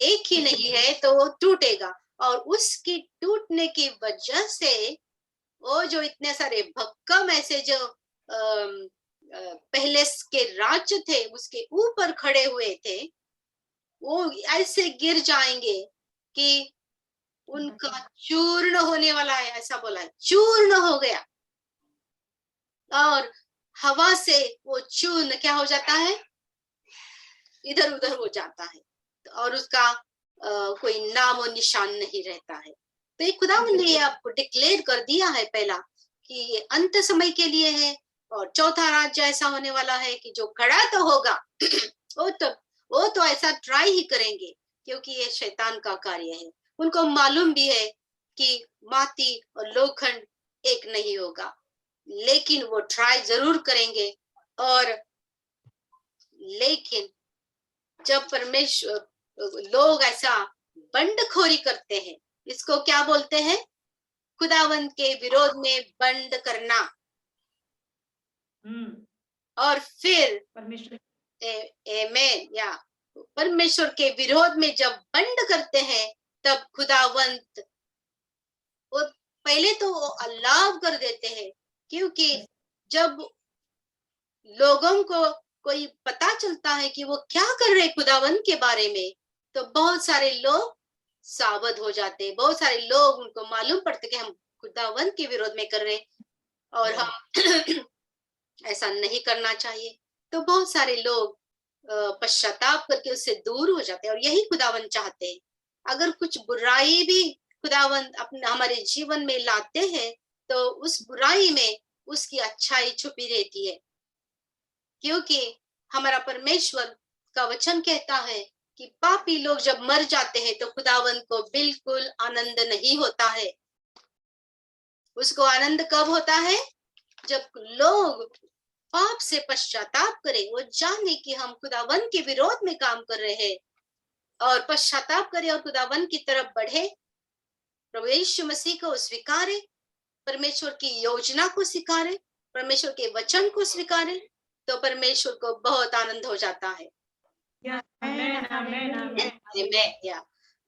एक ही नहीं है तो वो टूटेगा। और उसकी टूटने की वजह से वो जो इतने सारे भक्कम ऐसे जो पहले के राज्य थे उसके ऊपर खड़े हुए थे, वो ऐसे गिर जाएंगे कि उनका चूर्ण होने वाला है, ऐसा बोला है, चूर्ण हो गया। और हवा से वो चूर्ण क्या हो जाता है, इधर उधर हो जाता है और उसका कोई नाम और निशान नहीं रहता है। तो ये खुदावंद ने आपको डिक्लेयर कर दिया है पहला कि ये अंत समय के लिए है और चौथा राज्य ऐसा होने वाला है कि जो खड़ा तो होगा वो तो ऐसा ट्राई ही करेंगे, क्योंकि ये शैतान का कार्य है। उनको मालूम भी है कि माटी और लोखंड एक नहीं होगा, लेकिन वो ट्राई जरूर करेंगे। और लेकिन जब परमेश्वर लोग ऐसा बंडखोरी करते हैं, इसको क्या बोलते हैं? खुदावंत के विरोध में बंड करना। और फिर
परमेश्वर
आमेन, या परमेश्वर के विरोध में जब बंड करते हैं, तब खुदावंत वो पहले तो वो अलाव कर देते हैं, क्योंकि जब लोगों को कोई पता चलता है कि वो क्या कर रहे खुदावंत के बारे में, तो बहुत सारे लोग सावध हो जाते हैं। बहुत सारे लोग, उनको मालूम पड़ता कि हम खुदावंत के विरोध में कर रहे और हम ऐसा नहीं करना चाहिए। तो बहुत सारे लोग पश्चाताप करके उससे दूर हो जाते हैं, और यही खुदावंत चाहते हैं। अगर कुछ बुराई भी खुदावंत अपने हमारे जीवन में लाते हैं, तो उस बुराई में उसकी अच्छाई छुपी रहती है, क्योंकि हमारा परमेश्वर का वचन कहता है कि पापी लोग जब मर जाते हैं तो खुदावंत को बिल्कुल आनंद नहीं होता है। उसको आनंद कब होता है? जब लोग पाप से पश्चाताप करें, वो जाने कि हम खुदावंत के विरोध में काम कर रहे हैं, और पश्चाताप करें और खुदावंत की तरफ बढ़े, प्रभु यीशु मसीह को स्वीकारे, परमेश्वर की योजना को स्वीकारे, परमेश्वर के वचन को स्वीकारे, तो परमेश्वर को बहुत आनंद हो जाता है। या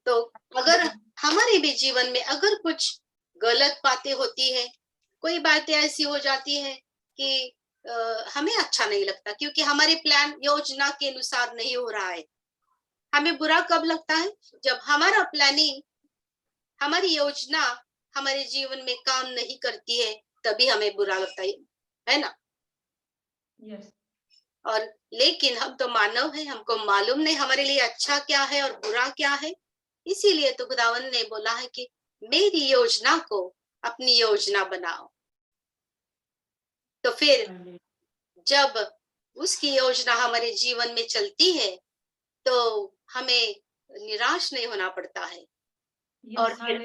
तो अगर हमारे भी जीवन में अगर कुछ गलत बातें होती है, कोई बातें ऐसी हो जाती है कि हमें अच्छा नहीं लगता, क्योंकि हमारे प्लान योजना के अनुसार नहीं हो रहा है। हमें बुरा कब लगता है? जब हमारा प्लानिंग, हमारी योजना हमारे जीवन में काम नहीं करती है, तभी हमें बुरा लगता है ना?
यस।
और लेकिन हम तो मानव हैं, हमको मालूम नहीं हमारे लिए अच्छा क्या है और बुरा क्या है। इसीलिए तो खुदावंत ने बोला है कि मेरी योजना को अपनी योजना बनाओ। तो फिर जब उसकी योजना हमारे जीवन में चलती है, तो हमें निराश नहीं होना पड़ता है। और फिर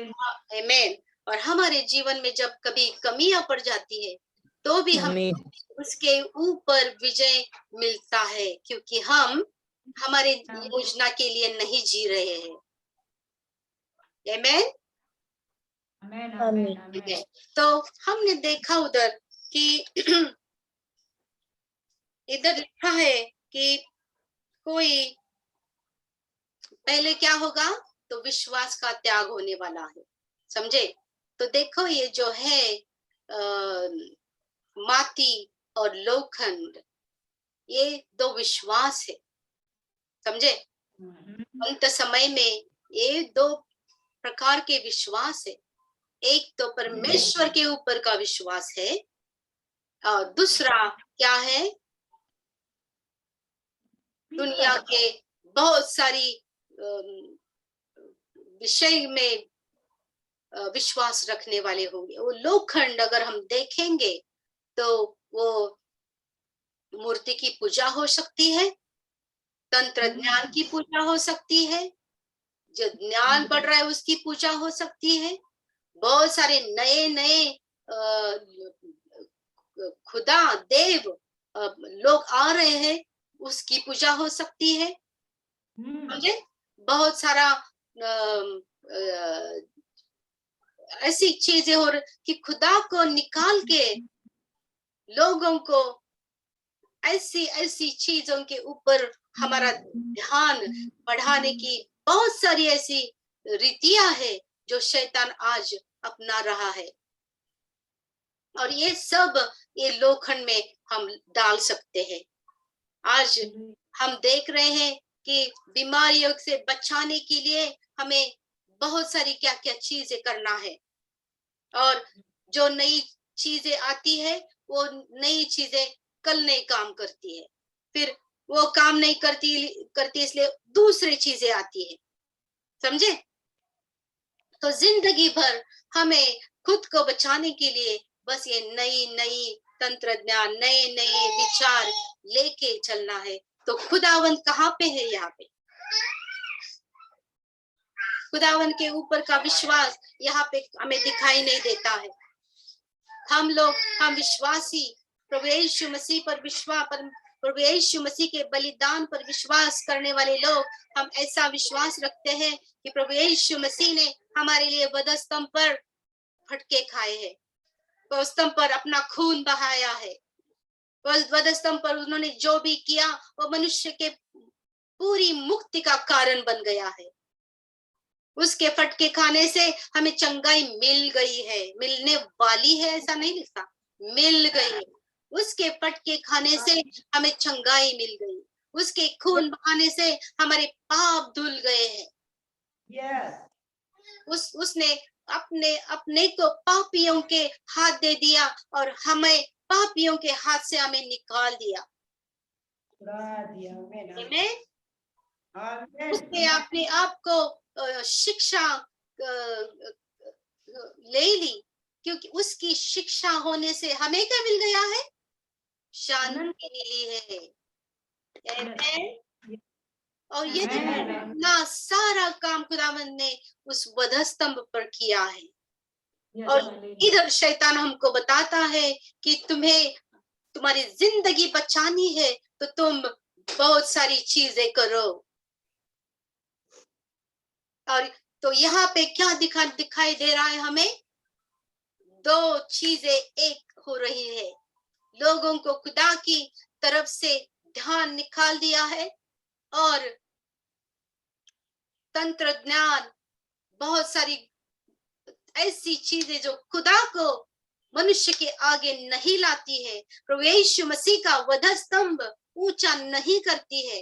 आमीन। और हमारे जीवन में जब कभी कमियां पड़ जाती है, तो भी हमें उसके ऊपर विजय मिलता है, क्योंकि हम हमारे योजना के लिए नहीं जी रहे हैं। आमीन। तो हमने देखा उधर कि इधर लिखा है कि कोई पहले क्या होगा, तो विश्वास का त्याग होने वाला है, समझे? तो देखो ये जो है माटी और लोखंड, ये दो विश्वास है, समझे? अंत समय में ये दो प्रकार के विश्वास है। एक तो परमेश्वर के ऊपर का विश्वास है, और दूसरा क्या है? दुनिया के बहुत सारी विषय में विश्वास रखने वाले होंगे। वो लोखंड अगर हम देखेंगे, तो वो मूर्ति की पूजा हो सकती है, तंत्र ज्ञान की पूजा हो सकती है, जो ज्ञान बढ़ रहा है उसकी पूजा हो सकती है, बहुत सारे नए नए खुदा देव लोग आ रहे हैं, उसकी पूजा हो सकती है, समझे? बहुत सारा ऐसी चीजें हो कि खुदा को निकाल के लोगों को ऐसी ऐसी चीजों के ऊपर हमारा ध्यान बढ़ाने की बहुत सारी ऐसी रीतियां है जो शैतान आज अपना रहा है, और ये सब ये लोखंड में हम डाल सकते हैं। आज हम देख रहे हैं कि बीमारियों से बचाने के लिए हमें बहुत सारी क्या क्या चीजें करना है, और जो नई चीजें आती है वो नई चीजें कल नहीं काम करती है, फिर वो काम नहीं करती इसलिए दूसरी चीजें आती है, समझे? तो जिंदगी भर हमें खुद को बचाने के लिए बस ये नई नई तंत्र ज्ञान, नए नए विचार लेके चलना है। तो खुदावंत कहाँ पे है? यहाँ पे खुदावन के ऊपर का विश्वास यहाँ पे हमें दिखाई नहीं देता है। हम विश्वासी प्रभु यीशु मसीह पर प्रभु यीशु मसीह के बलिदान पर विश्वास करने वाले लोग, हम ऐसा विश्वास रखते हैं कि प्रभु यीशु मसीह ने हमारे लिए वधस्तंभ पर फटके खाए हैं, वधस्तंभ पर अपना खून बहाया है। वधस्तंभ पर उन्होंने जो भी किया वो मनुष्य के पूरी मुक्ति का कारण बन गया है। उसके फटके खाने से हमें चंगाई मिल गई है, मिलने वाली है ऐसा नहीं लिखा, मिल गई है। उसके फटके खाने से हमें चंगाई मिल गई, उसके खून बहाने से हमारे पाप धुल गए हैं। उसने अपने को पापियों के हाथ दे दिया और हमें पापियों के हाथ से हमें निकाल दिया। उसने अपने आप को शिक्षा ले ली, क्योंकि उसकी शिक्षा होने से हमें क्या मिल गया है? शांति मिली है। और ये ना सारा काम खुदावंद ने उस वधस्तंभ पर किया है। और इधर शैतान हमको बताता है कि तुम्हारी जिंदगी बचानी है तो तुम बहुत सारी चीजें करो। और तो यहाँ पे क्या दिखाई दे रहा है हमें? दो चीजें एक हो रही है। लोगों को खुदा की तरफ से ध्यान निकाल दिया है और तंत्र ज्ञान, बहुत सारी ऐसी चीजें जो खुदा को मनुष्य के आगे नहीं लाती है, प्रभु यीशु मसीह का वधस्तंभ ऊंचा नहीं करती है।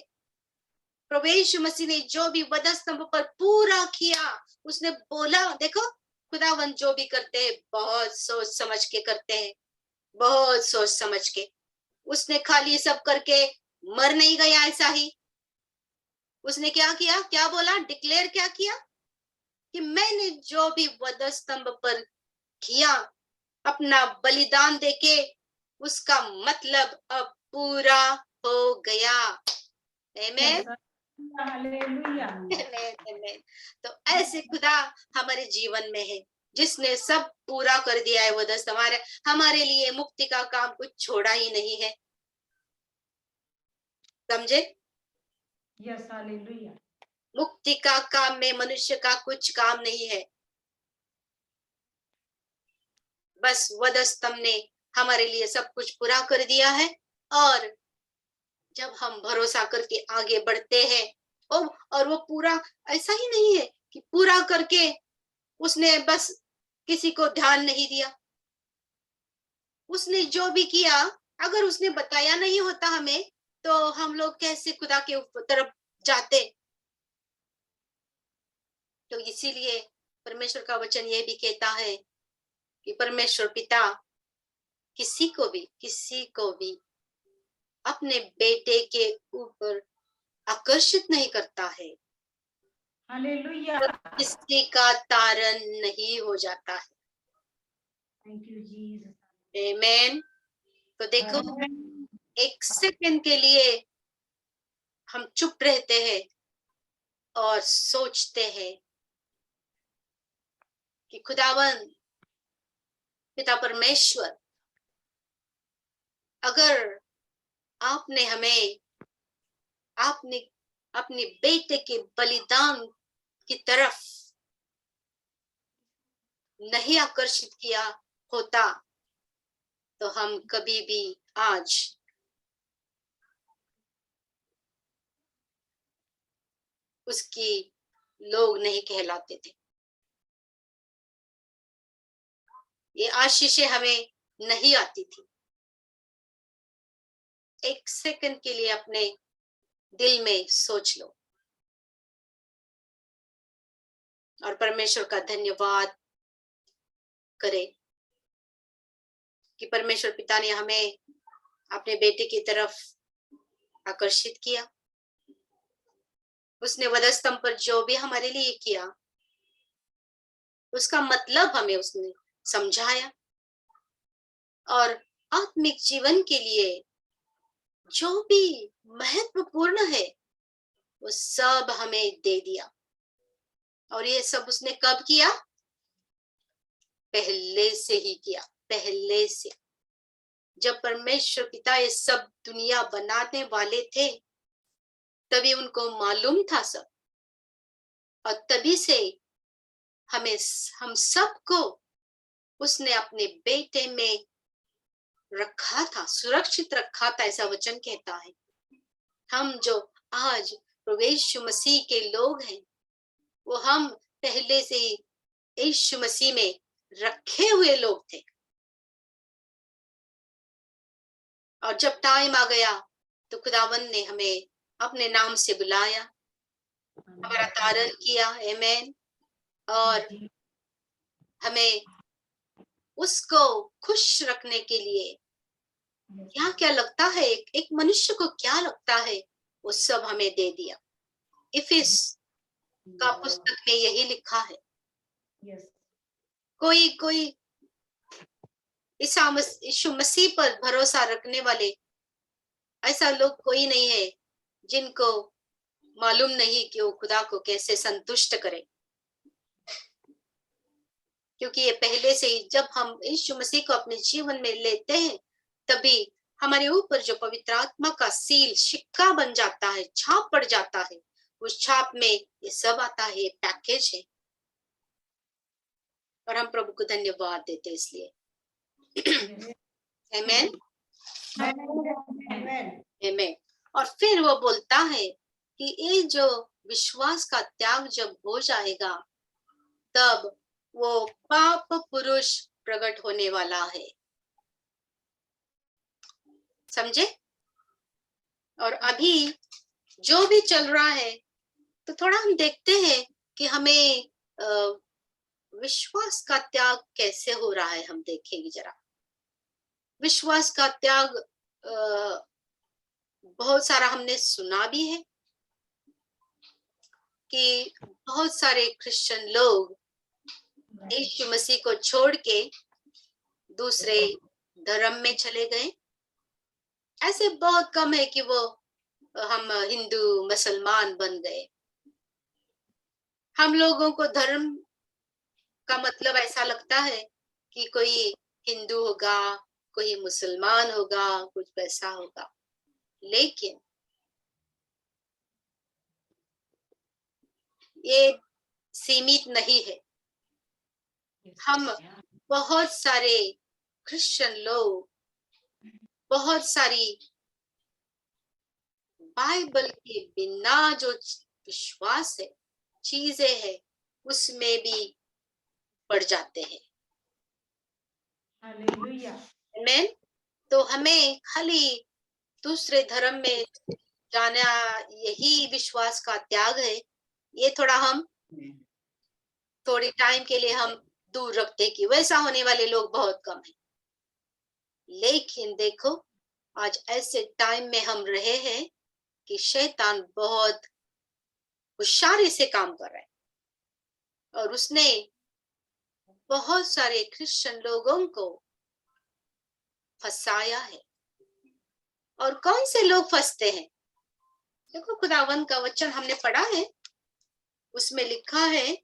प्रभु यीशु मसीह ने जो भी वधस्तंभ पर पूरा किया, उसने बोला, देखो खुदावंद जो भी करते हैं बहुत सोच समझ के करते हैं, बहुत सोच समझ के। उसने खाली सब करके मर नहीं गया ऐसा ही। उसने क्या किया, क्या बोला, डिक्लेयर क्या किया कि मैंने जो भी वधस्तंभ पर किया, अपना बलिदान देके, उसका मतलब अब पूरा हो गया। आमीन। तो ऐसे खुदा हमारे जीवन में है जिसने सब पूरा कर दिया है। वधस्तंभ हमारे लिए मुक्ति का काम कुछ छोड़ा ही नहीं है, समझे?
Yes, hallelujah.
मुक्ति का काम में मनुष्य का कुछ काम नहीं है, बस वधस्तंभ ने हमारे लिए सब कुछ पूरा कर दिया है। और जब हम भरोसा करके आगे बढ़ते हैं, और वो पूरा ऐसा ही नहीं है कि पूरा करके उसने बस किसी को ध्यान नहीं दिया। उसने जो भी किया, अगर उसने बताया नहीं होता हमें, तो हम लोग कैसे खुदा के तरफ जाते? तो इसीलिए परमेश्वर का वचन ये भी कहता है कि परमेश्वर पिता किसी को भी अपने बेटे के ऊपर आकर्षित नहीं करता है,
हालेलुया।
किसी का तारण नहीं हो जाता है।
Thank you Jesus.
आमीन। तो देखो, एक सेकंड के लिए हम चुप रहते हैं और सोचते हैं कि खुदावन पिता परमेश्वर, अगर आपने हमें अपने बेटे के बलिदान की तरफ नहीं आकर्षित किया होता, तो हम कभी भी आज उसकी लोग नहीं कहलाते थे। ये आशीषें हमें नहीं आती थी। एक सेकंड के लिए अपने दिल में सोच लो और परमेश्वर का धन्यवाद करें कि परमेश्वर पिता ने हमें अपने बेटे की तरफ आकर्षित किया। उसने वधस्तंभ पर जो भी हमारे लिए किया, उसका मतलब हमें उसने समझाया, और आत्मिक जीवन के लिए जो भी महत्वपूर्ण है वो सब हमें दे दिया। और ये सब उसने कब किया? पहले से ही किया, पहले से। जब परमेश्वर पिता ये सब दुनिया बनाने वाले थे, तभी उनको मालूम था सब, और तभी से हम सबको उसने अपने बेटे में रखा था, सुरक्षित रखा था, ऐसा वचन कहता है। हम जो आज प्रभु यीशु मसीह के लोग हैं, वो हम पहले से ही यीशु मसीह में रखे हुए लोग थे। और जब टाइम आ गया तो खुदावन ने हमें अपने नाम से बुलाया, हमारा तारण किया, आमीन। और हमें उसको खुश रखने के लिए क्या क्या लगता है, एक मनुष्य को क्या लगता है, वो सब हमें दे दिया। इफिस का पुस्तक में यही लिखा है। कोई यीशु मसीह पर भरोसा रखने वाले ऐसा लोग कोई नहीं है जिनको मालूम नहीं कि वो खुदा को कैसे संतुष्ट करे, क्योंकि ये पहले से ही जब हम यीशु मसीह को अपने जीवन में लेते हैं, तभी हमारे ऊपर जो पवित्र आत्मा का सील, सिक्का बन जाता है, छाप पड़ जाता है। उस छाप में ये सब आता है, ये पैकेज है, और हम प्रभु को धन्यवाद देते हैं इसलिए। आमीन, आमीन। और फिर वो बोलता है कि ये जो विश्वास का त्याग जब हो जाएगा, तब वो पाप पुरुष प्रकट होने वाला है। समझे? और अभी जो भी चल रहा है, तो थोड़ा हम देखते हैं कि हमें विश्वास का त्याग कैसे हो रहा है। हम देखेंगे जरा। विश्वास का त्याग बहुत सारा हमने सुना भी है कि बहुत सारे क्रिश्चियन लोग यीशु मसीह को छोड़ के दूसरे धर्म में चले गए। ऐसे बहुत कम है कि वो हम हिंदू मुसलमान बन गए। हम लोगों को धर्म का मतलब ऐसा लगता है कि कोई हिंदू होगा, कोई मुसलमान होगा, कुछ वैसा होगा, लेकिन ये सीमित नहीं है। हम बहुत सारे क्रिश्चियन लोग, बहुत सारी बाइबल के बिना जो विश्वास है, चीजें हैं, उसमें भी पड़ जाते हैं। आमीन। तो हमें खाली दूसरे धर्म में जाना यही विश्वास का त्याग है, ये थोड़ा हम थोड़ी टाइम के लिए हम दूर रखते कि वैसा होने वाले लोग बहुत कम हैं। लेकिन देखो, आज ऐसे टाइम में हम रहे हैं कि शैतान बहुत होशियारी से काम कर रहा है, और उसने बहुत सारे क्रिश्चियन लोगों को फंसाया है। और कौन से लोग फंसते हैं? देखो, खुदावन का वचन हमने पढ़ा है, उसमें लिखा है,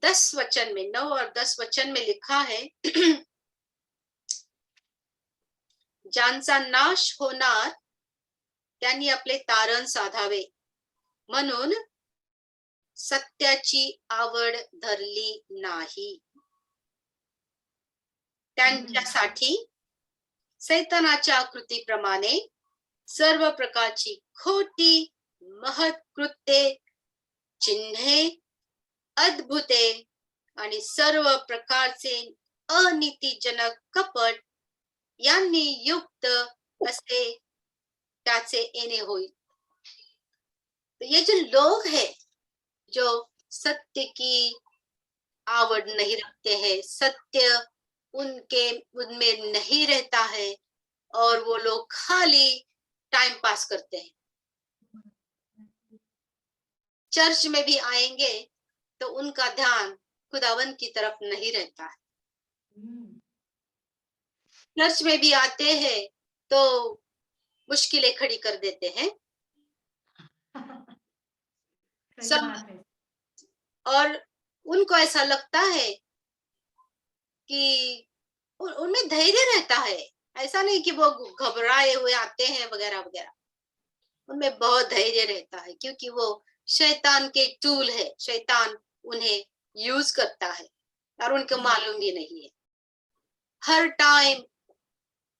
दस वचन में, 9 और 10 वचन में लिखा है, ज्यांचा नाश होणार त्यांनी आपले तारण साधावे, म्हणून सत्याची आवड धरली नाही. त्यांच्यासाठी सैतानाच्या कृतीप्रमाणे सर्व प्रकारची खोटी महत्कृत्ये, चिन्हे, अद्भुते आणि सर्व प्रकारचे अनीतिजनक कपट यांनी युक्त असे त्याचे येणे होईल. तो ये जो लोग हैं जो सत्य की आवड नहीं रखते हैं, सत्य उनमें नहीं रहता है, और वो लोग खाली टाइम पास करते हैं। चर्च में भी आएंगे तो उनका ध्यान खुदावन की तरफ नहीं रहता है। चर्च में भी आते हैं तो मुश्किलें खड़ी कर देते हैं।
सही
सब
बात है।
और उनको ऐसा लगता है कि उनमें धैर्य रहता है, ऐसा नहीं कि वो घबराए हुए आते हैं वगैरह वगैरह। उनमें बहुत धैर्य रहता है क्योंकि वो शैतान के टूल है, शैतान उन्हें यूज करता है और उनको मालूम भी नहीं है। हर टाइम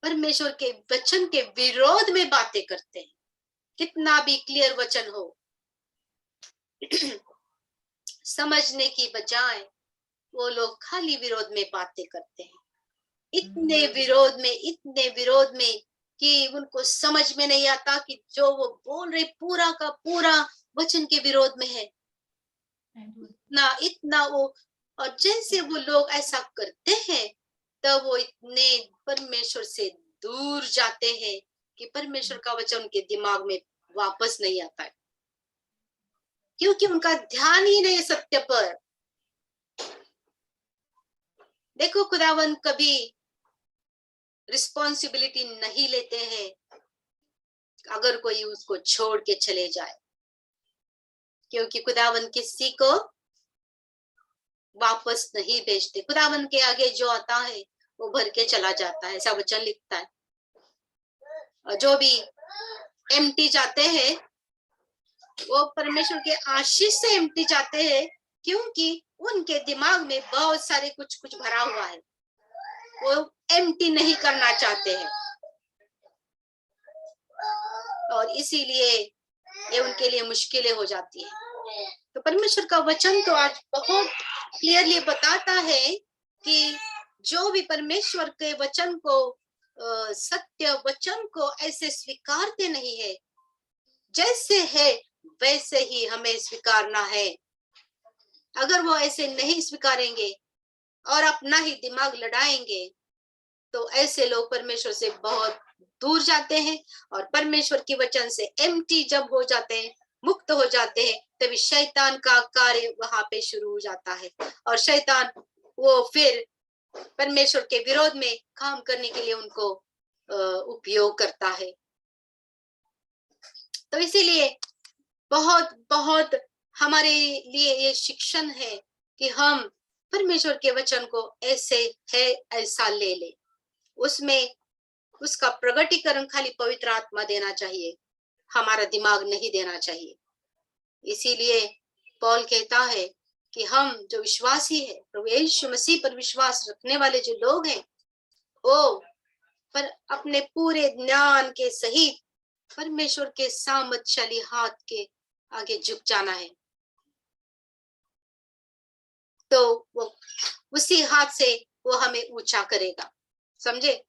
परमेश्वर के वचन के विरोध में बातें करते हैं, कितना भी क्लियर वचन हो। समझने की बजाय वो लोग खाली विरोध में बातें करते हैं, इतने विरोध में कि उनको समझ में नहीं आता कि जो वो बोल रहे पूरा का पूरा वचन के विरोध में है। इतना वो, और जैसे वो लोग ऐसा करते हैं तब वो इतने परमेश्वर से दूर जाते हैं कि परमेश्वर का वचन उनके दिमाग में वापस नहीं आता है, क्योंकि उनका ध्यान ही नहीं सत्य पर। देखो, खुदावन कभी रिस्पॉन्सिबिलिटी नहीं लेते हैं अगर कोई उसको छोड़ के चले जाए, क्योंकि खुदावन किसी को वापस नहीं भेजते। खुदावन के आगे जो आता है वो भर के चला जाता है, ऐसा वचन लिखता है। और जो भी एम्प्टी जाते हैं वो परमेश्वर के आशीष से एम्प्टी जाते हैं, क्योंकि उनके दिमाग में बहुत सारे कुछ कुछ भरा हुआ है, वो एम्प्टी नहीं करना चाहते हैं, और इसीलिए ये उनके लिए मुश्किलें हो जाती है। तो परमेश्वर का वचन तो आज बहुत क्लियरली बताता है कि जो भी परमेश्वर के वचन को, सत्य वचन को ऐसे स्वीकारते नहीं है, जैसे है वैसे ही हमें स्वीकारना है। अगर वो ऐसे नहीं स्वीकारेंगे और अपना ही दिमाग लड़ाएंगे तो ऐसे लोग परमेश्वर से बहुत दूर जाते हैं, और परमेश्वर के वचन से एम्प्टी जब हो जाते हैं, मुक्त हो जाते हैं, तभी शैतान का कार्य वहां पे शुरू हो जाता है, और शैतान वो फिर परमेश्वर के विरोध में काम करने के लिए उनको उपयोग करता है। तो इसीलिए बहुत बहुत हमारे लिए ये शिक्षण है कि हम परमेश्वर के वचन को ऐसे है ऐसा ले ले, उसमें उसका प्रगटीकरण खाली पवित्र आत्मा देना चाहिए, हमारा दिमाग नहीं देना चाहिए। इसीलिए पौल कहता है कि हम जो विश्वासी है, प्रभु यीशु मसीह पर विश्वास रखने वाले जो लोग हैं, वो पर अपने पूरे ज्ञान के सहित परमेश्वर के सामर्थशाली हाथ के आगे झुक जाना है, तो वो उसी हाथ से वो हमें ऊंचा करेगा। समझे?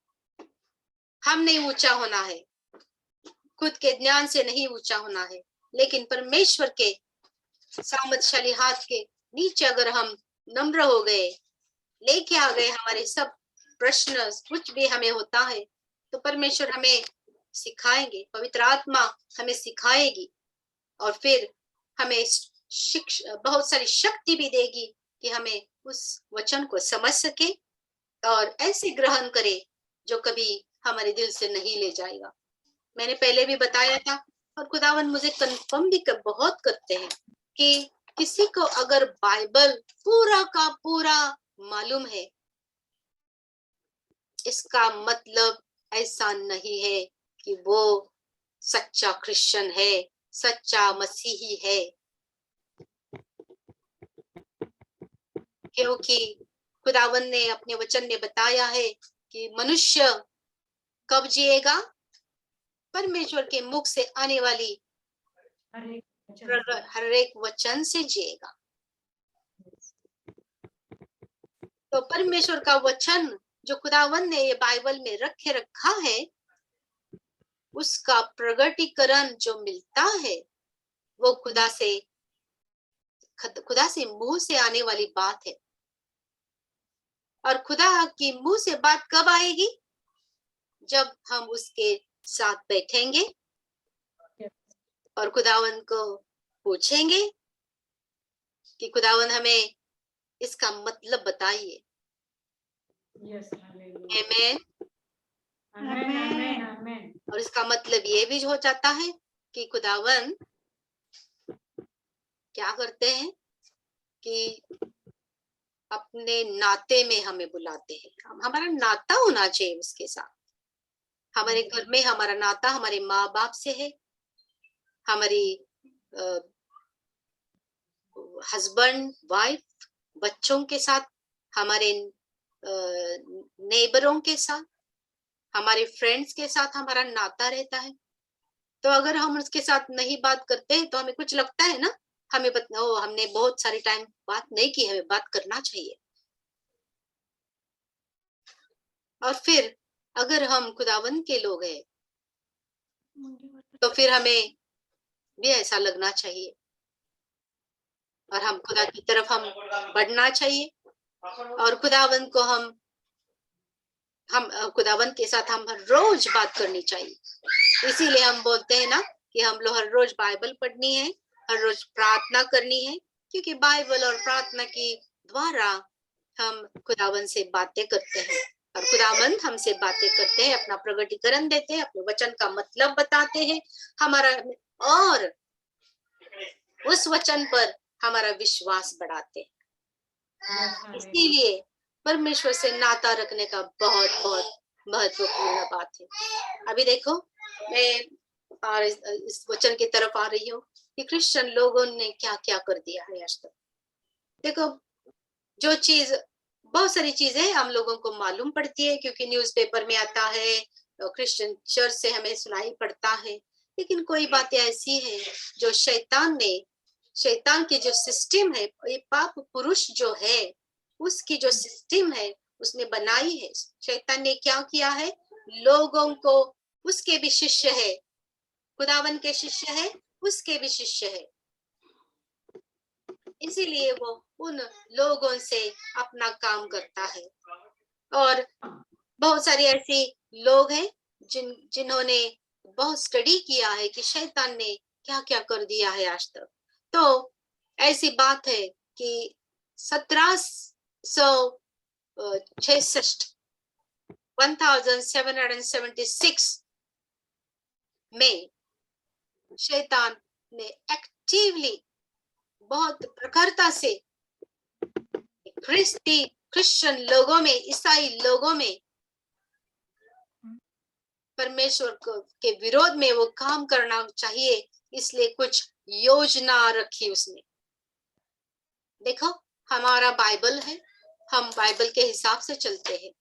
हम नहीं ऊंचा होना है, खुद के ज्ञान से नहीं ऊंचा होना है, लेकिन परमेश्वर के सामर्थशाली हाथ के नीचे अगर हम नम्र हो गए, लेके आ गए हमारे सब प्रश्न, कुछ भी हमें होता है, तो परमेश्वर हमें सिखाएंगे, पवित्र आत्मा हमें सिखाएगी, और फिर हमें बहुत सारी शक्ति भी देगी कि हमें उस वचन को समझ सके और ऐसे ग्रहण करे जो कभी हमारे दिल से नहीं ले जाएगा। मैंने पहले भी बताया था, और खुदावन मुझे कंफर्म भी बहुत करते हैं कि किसी को अगर बाइबल पूरा का पूरा मालूम है, इसका मतलब ऐसा नहीं है कि वो सच्चा क्रिश्चियन है, सच्चा मसीही है, क्योंकि खुदावन ने अपने वचन में बताया है कि मनुष्य कब जिएगा? परमेश्वर के मुख से आने वाली हर एक वचन से जिएगा। तो परमेश्वर का वचन जो खुदावन ने ये बाइबल में रखा है, उसका प्रगटीकरण जो मिलता है वो खुदा से मुंह से आने वाली बात है। और खुदा की मुंह से बात कब आएगी? जब हम उसके साथ बैठेंगे और खुदावन को पूछेंगे कि खुदावन हमें इसका मतलब बताइए। आमीन।
आमेन।
और इसका मतलब ये भी हो जाता है कि खुदावन क्या करते हैं कि अपने नाते में हमें बुलाते हैं। हमारा नाता होना चाहिए उसके साथ। हमारे घर में हमारा नाता हमारे माँ बाप से है, हमारी हस्बैंड वाइफ बच्चों के साथ, हमारे नेबरों के साथ, हमारे फ्रेंड्स के साथ हमारा नाता रहता है। तो अगर हम उसके साथ नहीं बात करते हैं तो हमें कुछ लगता है ना, हमें हमने बहुत सारी टाइम बात नहीं की, हमें बात करना चाहिए। और फिर अगर हम खुदावंद के लोग हैं तो फिर हमें भी ऐसा लगना चाहिए और हम खुदा की तरफ हम बढ़ना चाहिए और खुदावंद को हम खुदावंद के साथ हम हर रोज बात करनी चाहिए। इसीलिए हम बोलते हैं ना कि हम लोग हर रोज बाइबल पढ़नी है, हर रोज प्रार्थना करनी है, क्योंकि बाइबल और प्रार्थना के द्वारा हम खुदावंद से बातें करते हैं और खुदावंद हमसे बातें करते हैं, अपना प्रगटीकरण देते हैं, अपने वचन का मतलब बताते हैं हमारा, और उस वचन पर हमारा विश्वास बढ़ाते हैं। इसीलिए परमेश्वर से नाता रखने का बहुत बहुत महत्वपूर्ण बात है। अभी देखो मैं इस वचन की तरफ आ रही हूँ कि क्रिश्चियन लोगों ने क्या क्या कर दिया है आज तक। देखो, जो चीज बहुत सारी चीजें हम लोगों को मालूम पड़ती है क्योंकि न्यूज़पेपर में आता है, क्रिश्चियन चर्च से हमें सुनाई पड़ता है, लेकिन कोई बातें ऐसी है जो शैतान की जो सिस्टम है, ये पाप पुरुष जो है उसकी जो सिस्टम है उसने बनाई है। शैतान ने क्या किया है, लोगों को, उसके भी शिष्य है, खुदावन के शिष्य है, उसके भी शिष्य है, इसीलिए वो उन लोगों से अपना काम करता है। और बहुत सारे ऐसे लोग हैं जिन्होंने बहुत स्टडी किया है कि शैतान ने क्या क्या कर दिया है आज तक। तो ऐसी बात है कि 1776 में शैतान ने एक्टिवली बहुत प्रखरता से क्रिश्चियन लोगों में, ईसाई लोगों में परमेश्वर के विरोध में वो काम करना चाहिए, इसलिए कुछ योजना रखी उसने। देखो, हमारा बाइबल है, हम बाइबल के हिसाब से चलते हैं,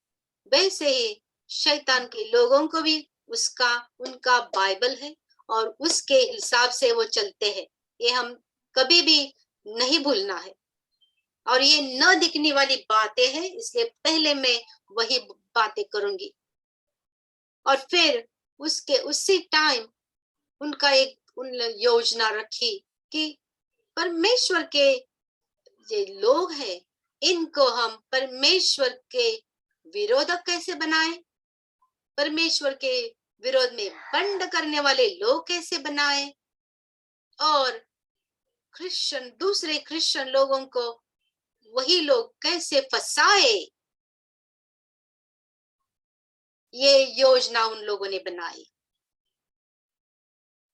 वैसे ही शैतान के लोगों को भी उनका बाइबल है और उसके हिसाब से वो चलते हैं। ये हम कभी भी नहीं भूलना है और ये न दिखने वाली बातें हैं, इसलिए पहले मैं वही बातें करूंगी और फिर उसी टाइम उन योजना रखी कि परमेश्वर के ये लोग हैं, इनको हम परमेश्वर के विरोधक कैसे बनाएं, परमेश्वर के विरोध में बंड करने वाले लोग कैसे बनाएं और दूसरे क्रिश्चियन लोगों को वही लोग कैसे फंसाए, ये योजना उन लोगों ने बनाई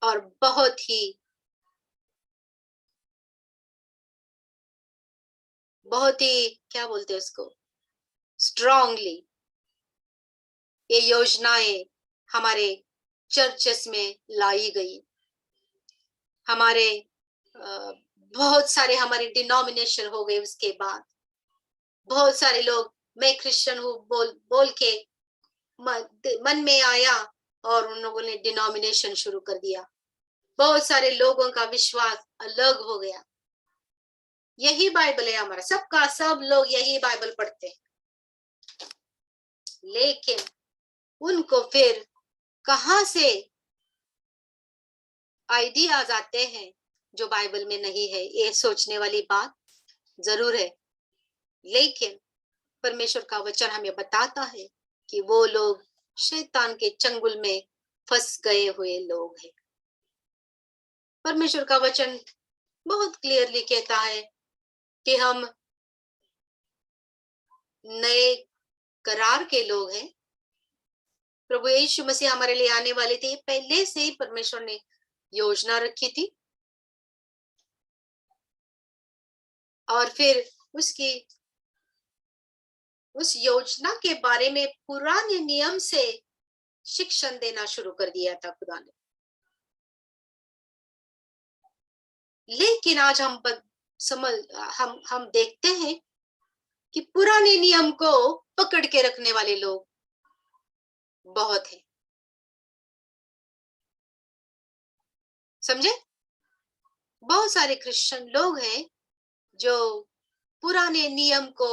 और बहुत ही क्या बोलते हैं उसको, स्ट्रांगली ये योजनाएं हमारे चर्चेस में लाई गई। हमारे बहुत सारे हमारे डिनोमिनेशन हो गए, उसके बाद बहुत सारे लोग मैं क्रिश्चियन हूँ बोल के मन में आया और उन लोगों ने डिनोमिनेशन शुरू कर दिया। बहुत सारे लोगों का विश्वास अलग हो गया। यही बाइबल है हमारा, सबका सब लोग यही बाइबल पढ़ते हैं, लेकिन उनको फिर कहां से आइडियाज आते हैं जो बाइबल में नहीं है, ये सोचने वाली बात जरूर है। लेकिन परमेश्वर का वचन हमें बताता है कि वो लोग शैतान के चंगुल में फंस गए हुए लोग हैं। परमेश्वर का वचन बहुत क्लियरली कहता है कि हम नए करार के लोग हैं प्रभु यीशु मसीह हमारे लिए आने वाले थे, पहले से ही परमेश्वर ने योजना रखी थी। और फिर उस योजना के बारे में पुराने नियम से शिक्षण देना शुरू कर दिया था खुदा ने। लेकिन आज हम देखते हैं कि पुराने नियम को पकड़ के रखने वाले लोग बहुत हैं। समझे? बहुत सारे क्रिश्चियन लोग हैं जो पुराने नियम को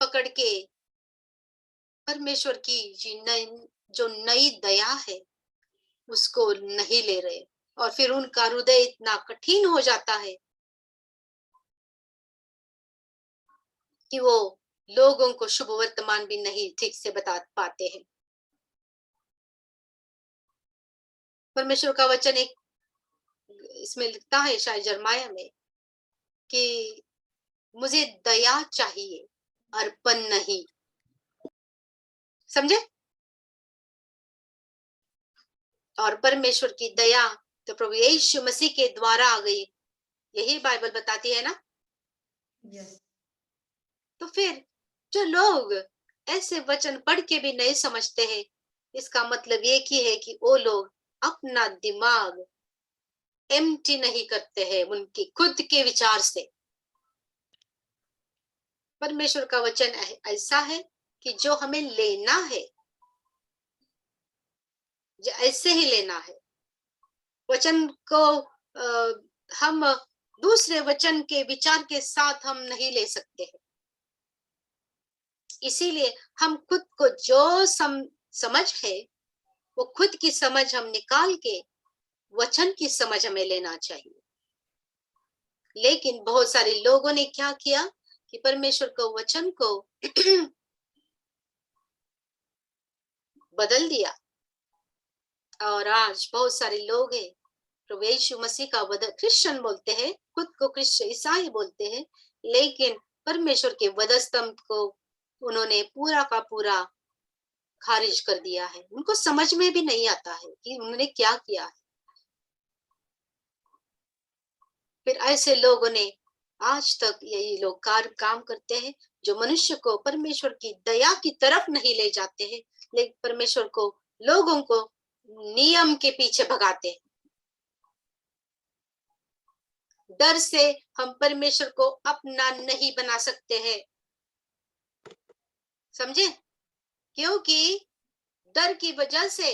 पकड़ के परमेश्वर की जो नई दया है उसको नहीं ले रहे, और फिर उनका हृदय इतना कठिन हो जाता है कि वो लोगों को शुभ वर्तमान भी नहीं ठीक से बता पाते हैं। परमेश्वर का वचन एक इसमें लिखता है, शायद यिर्मयाह में, कि मुझे दया चाहिए, अर्पण नहीं। समझे? और परमेश्वर की दया तो प्रभु यीशु मसीह के द्वारा आ गई, यही बाइबल बताती है ना।
Yes.
तो फिर जो लोग ऐसे वचन पढ़ के भी नहीं समझते हैं, इसका मतलब एक ही है कि वो लोग अपना दिमाग एम्प्टी नहीं करते हैं उनके खुद के विचार से। परमेश्वर का वचन ऐसा है कि जो हमें लेना है जो ऐसे ही लेना है। वचन को हम दूसरे वचन के विचार के साथ हम नहीं ले सकते हैं। इसीलिए हम खुद को जो समझ है वो खुद की समझ हम निकाल के वचन की समझ हमें लेना चाहिए। लेकिन बहुत सारे लोगों ने क्या किया कि परमेश्वर को वचन को बदल दिया, और आज बहुत सारे लोग हैं प्रभु यीशु मसीह का क्रिश्चियन बोलते हैं, खुद को क्रिश्चियन ईसाई बोलते हैं, लेकिन परमेश्वर के वधस्तंभ को उन्होंने पूरा का पूरा खारिज कर दिया है। उनको समझ में भी नहीं आता है कि उन्होंने क्या किया है। फिर ऐसे लोगों ने आज तक यही लोग काम करते हैं जो मनुष्य को परमेश्वर की दया की तरफ नहीं ले जाते हैं, लेकिन परमेश्वर को लोगों को नियम के पीछे भगाते हैं। डर से हम परमेश्वर को अपना नहीं बना सकते हैं। समझे? क्योंकि डर की वजह से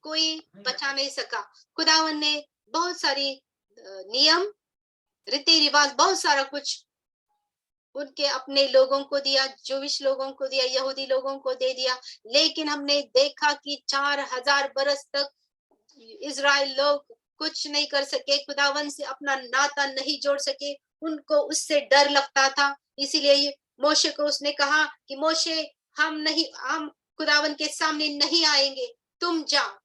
कोई बचा नहीं सका। खुदावन ने बहुत सारी नियम, रीति रिवाज, बहुत सारा कुछ उनके अपने लोगों को दिया, जूविश लोगों को दिया, यहूदी लोगों को दे दिया, लेकिन हमने देखा कि 4000 बरस तक इजराइल लोग कुछ नहीं कर सके, खुदावन से अपना नाता नहीं जोड़ सके, उनको उससे डर लगता था। इसीलिए मोशे को उसने कहा कि मोशे हम खुदावन के सामने नहीं आएंगे, तुम जाओ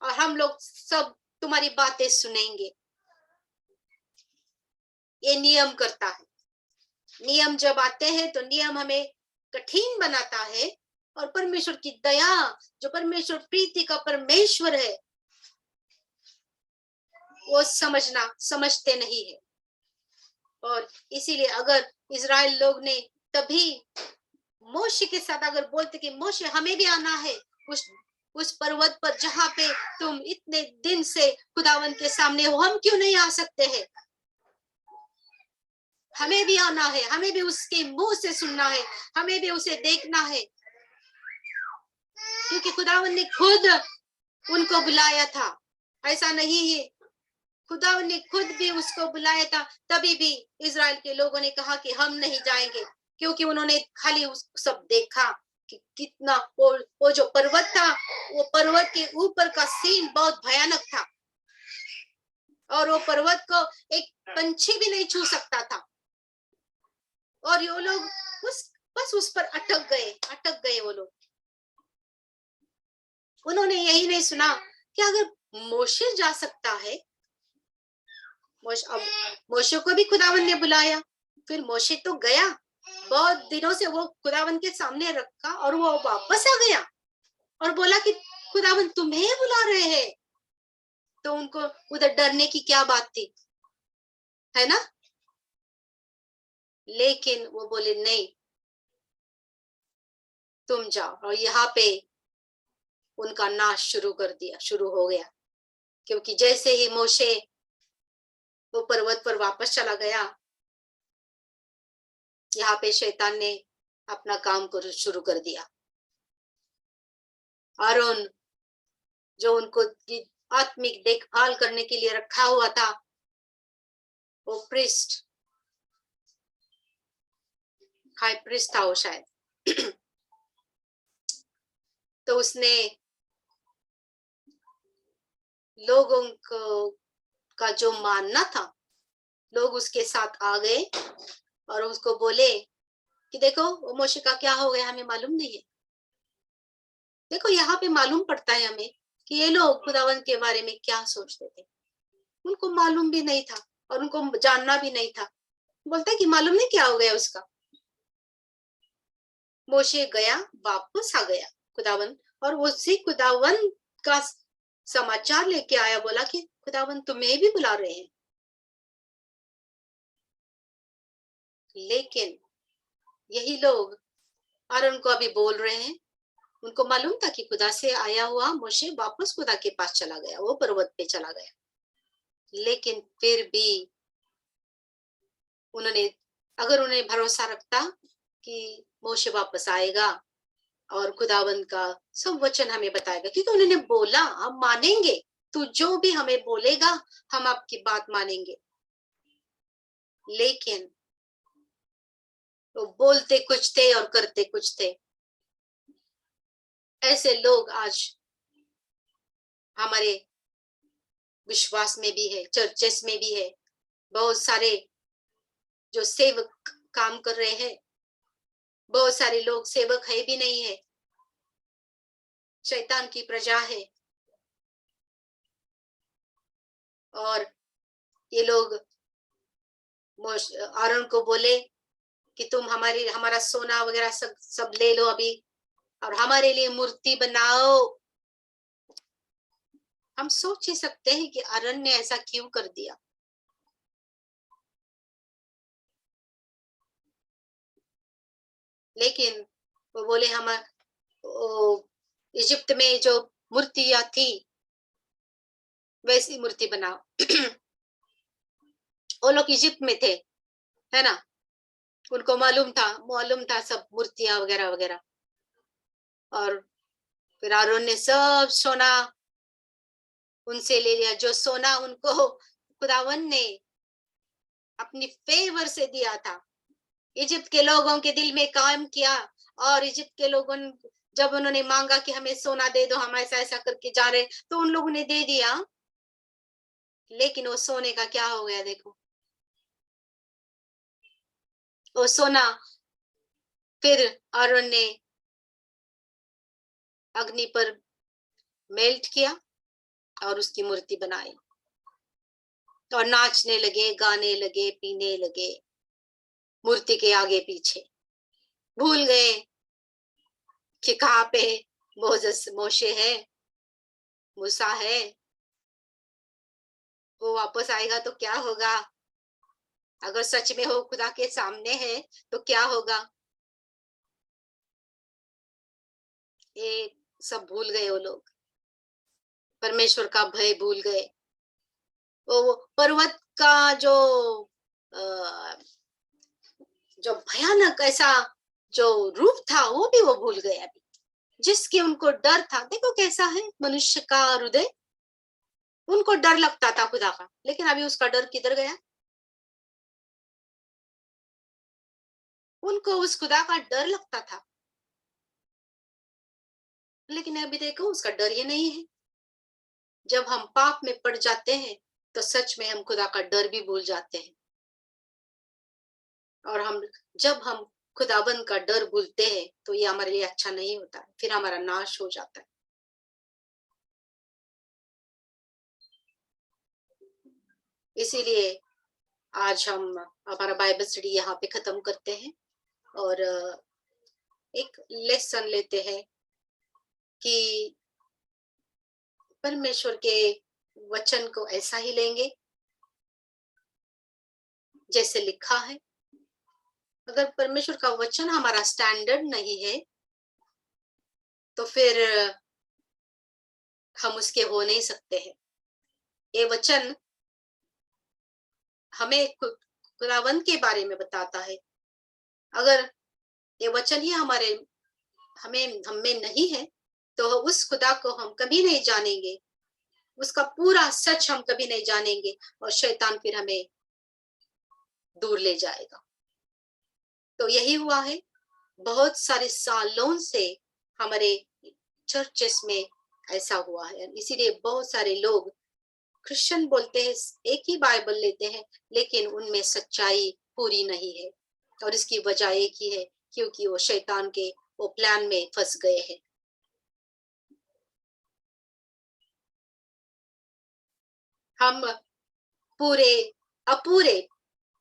और हम लोग सब तुम्हारी बातें सुनेंगे। ये नियम करता है। नियम जब आते हैं तो नियम हमें कठिन बनाता है, और परमेश्वर की दया, जो परमेश्वर प्रीति का परमेश्वर है, वो समझते नहीं है। और इसीलिए अगर इजराइल लोग ने तभी मोशे के साथ अगर बोलते कि मोशे हमें भी आना है उस पर्वत पर जहां पे तुम इतने दिन से खुदावन के सामने हो, हम क्यों नहीं आ सकते हैं? हमें भी आना है, हमें भी उसके मुंह से सुनना है, हमें भी उसे देखना है, क्योंकि खुदावन ने खुद उनको बुलाया था। ऐसा नहीं है, खुदावन ने खुद भी उसको बुलाया था, तभी भी इजराइल के लोगों ने कहा कि हम नहीं जाएंगे, क्योंकि उन्होंने खाली सब देखा कि कितना वो जो पर्वत था, वो पर्वत के ऊपर का सीन बहुत भयानक था, और वो पर्वत को एक पंछी भी नहीं छू सकता था, और ये लोग बस उस पर अटक गए वो लोग। उन्होंने यही नहीं सुना कि अगर मोशे जा सकता है, मोशे को भी खुदावन ने बुलाया, फिर मोशे तो गया, बहुत दिनों से वो खुदावन के सामने रखा और वो वापस आ गया, और बोला कि खुदावन तुम्हें बुला रहे हैं, तो उनको उधर डरने की क्या बात थी, है ना? लेकिन वो बोले नहीं, तुम जाओ। और यहाँ पे उनका नाश शुरू हो गया, क्योंकि जैसे ही मोशे वो पर्वत पर वापस चला गया, यहाँ पे शैतान ने अपना काम शुरू कर दिया। आरोन जो उनको आत्मिक देखभाल करने के लिए रखा हुआ था, वो प्रिस्ट, हाई प्रिस्ट था वो शायद, तो उसने लोगों को का जो मानना था, लोग उसके साथ आ गए और उसको बोले कि देखो वो मोशे का क्या हो गया, हमें मालूम नहीं है। देखो यहाँ पे मालूम पड़ता है हमें कि ये लोग खुदावन के बारे में क्या सोचते थे, उनको मालूम भी नहीं था और उनको जानना भी नहीं था। बोलता है कि मालूम नहीं क्या हो गया उसका। मोशे गया, वापस आ गया खुदावन, और उसी खुदावन का समाचार लेके आया, बोला कि खुदावन तुम्हें भी बुला रहे हैं। लेकिन यही लोग आरोन को अभी बोल रहे हैं, उनको मालूम था कि खुदा से आया हुआ मोशे वापस खुदा के पास चला गया, वो पर्वत पे चला गया, लेकिन फिर भी उन्होंने, अगर उन्हें भरोसा रखता कि मोशे वापस आएगा और खुदावंद का सब वचन हमें बताएगा, क्योंकि उन्होंने बोला हम मानेंगे, तू जो भी हमें बोलेगा हम आपकी बात मानेंगे। लेकिन वो बोलते कुछ थे और करते कुछ थे। ऐसे लोग आज हमारे विश्वास में भी है, चर्चेस में भी है, बहुत सारे जो सेवक काम कर रहे हैं, बहुत सारे लोग सेवक है भी नहीं है, शैतान की प्रजा है। और ये लोग आरोन को बोले कि तुम हमारा सोना वगैरह सब ले लो अभी, और हमारे लिए मूर्ति बनाओ। हम सोच ही सकते हैं कि आरोन ने ऐसा क्यों कर दिया। लेकिन वो बोले हम इजिप्ट में जो मूर्तियां थी वैसी मूर्ति बनाओ। वो लोग इजिप्ट में थे, है ना, उनको मालूम था सब मूर्तियां वगैरह वगैरह। और फिर आरोन ने सब सोना उनसे ले लिया, जो सोना उनको खुदावन ने अपनी फेवर से दिया था। इजिप्ट के लोगों के दिल में काम किया, और इजिप्ट के लोगों जब उन्होंने मांगा कि हमें सोना दे दो, हम ऐसा ऐसा करके जा रहे, तो उन लोगों ने दे दिया। लेकिन वो सोने का क्या हो गया, देखो वो सोना फिर आरोन ने अग्नि पर मेल्ट किया और उसकी मूर्ति बनाई, और नाचने लगे, गाने लगे, पीने लगे मूर्ति के आगे पीछे। भूल गए कि कहाँ पे मोशे है, मूसा है। वो वापस आएगा तो क्या होगा, अगर सच में हो खुदा के सामने है तो क्या होगा। ये सब भूल गए वो लोग, परमेश्वर का भय भूल गए। वो पर्वत का जो भयानक ऐसा जो रूप था वो भी वो भूल गए अभी, जिसके उनको डर था। देखो कैसा है मनुष्य का हृदय, उनको डर लगता था खुदा का, लेकिन अभी उसका डर किधर गया। उनको उस खुदा का डर लगता था, लेकिन अभी देखो उसका डर ही नहीं है। जब हम पाप में पड़ जाते हैं तो सच में हम खुदा का डर भी भूल जाते हैं, और जब हम खुदाबंद का डर भूलते हैं तो ये हमारे लिए अच्छा नहीं होता है, फिर हमारा नाश हो जाता है। इसीलिए आज हम हमारा बाइबल स्टडी यहाँ पे खत्म करते हैं और एक लेसन लेते हैं कि परमेश्वर के वचन को ऐसा ही लेंगे जैसे लिखा है। अगर परमेश्वर का वचन हमारा स्टैंडर्ड नहीं है तो फिर हम उसके हो नहीं सकते हैं। ये वचन हमें खुदावंत के बारे में बताता है। अगर ये वचन ही हमें नहीं है तो उस खुदा को हम कभी नहीं जानेंगे, उसका पूरा सच हम कभी नहीं जानेंगे और शैतान फिर हमें दूर ले जाएगा। तो यही हुआ है, बहुत सारे सालों से हमारे चर्चेस में ऐसा हुआ है। इसीलिए बहुत सारे लोग क्रिश्चियन बोलते हैं, एक ही बाइबल लेते हैं, लेकिन उनमें सच्चाई पूरी नहीं है। और इसकी वजह एक ही है, क्योंकि वो शैतान के वो प्लान में फंस गए हैं। हम अपूरे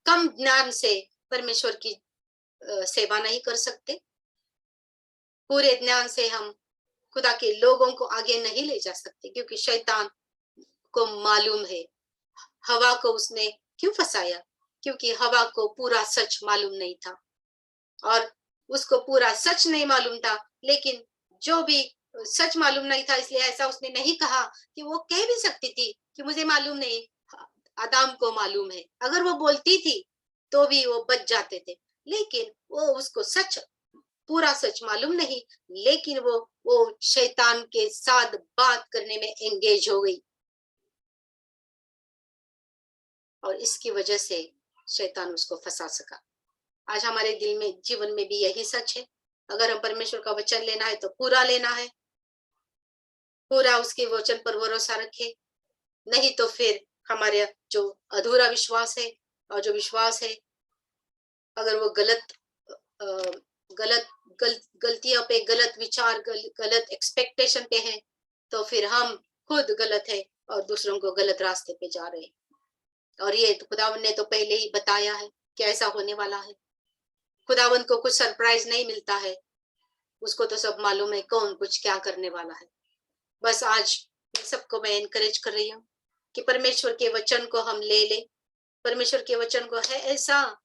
कम ज्ञान से परमेश्वर की सेवा नहीं कर सकते। पूरे ज्ञान से हम खुदा के लोगों को आगे नहीं ले जा सकते, क्योंकि शैतान को मालूम है हवा को उसने क्यों फंसाया, क्योंकि हवा को पूरा सच मालूम नहीं था और उसको पूरा सच नहीं मालूम था। लेकिन जो भी सच मालूम नहीं था, इसलिए ऐसा उसने नहीं कहा कि वो कह भी सकती थी कि मुझे मालूम नहीं, आदम को मालूम है। अगर वो बोलती थी तो भी वो बच जाते थे, लेकिन वो उसको पूरा सच मालूम नहीं, लेकिन वो शैतान के साथ बात करने में एंगेज हो गई और इसकी वजह से शैतान उसको फंसा सका। आज हमारे दिल में, जीवन में भी यही सच है। अगर हम परमेश्वर का वचन लेना है तो पूरा लेना है, पूरा उसके वचन पर भरोसा रखे, नहीं तो फिर हमारे जो अधूरा विश्वास है और जो विश्वास है, अगर वो गलतियों पे, गलत विचार, गलत एक्सपेक्टेशन पे है, तो फिर हम खुद गलत है और दूसरों को गलत रास्ते पे जा रहे हैं। और ये तो खुदावन ने तो पहले ही बताया है कि ऐसा होने वाला है। खुदावन को कुछ सरप्राइज नहीं मिलता है, उसको तो सब मालूम है कौन कुछ क्या करने वाला है। बस आज सबको मैं एनकरेज कर रही हूँ कि परमेश्वर के वचन को हम ले लें, परमेश्वर के वचन को है ऐसा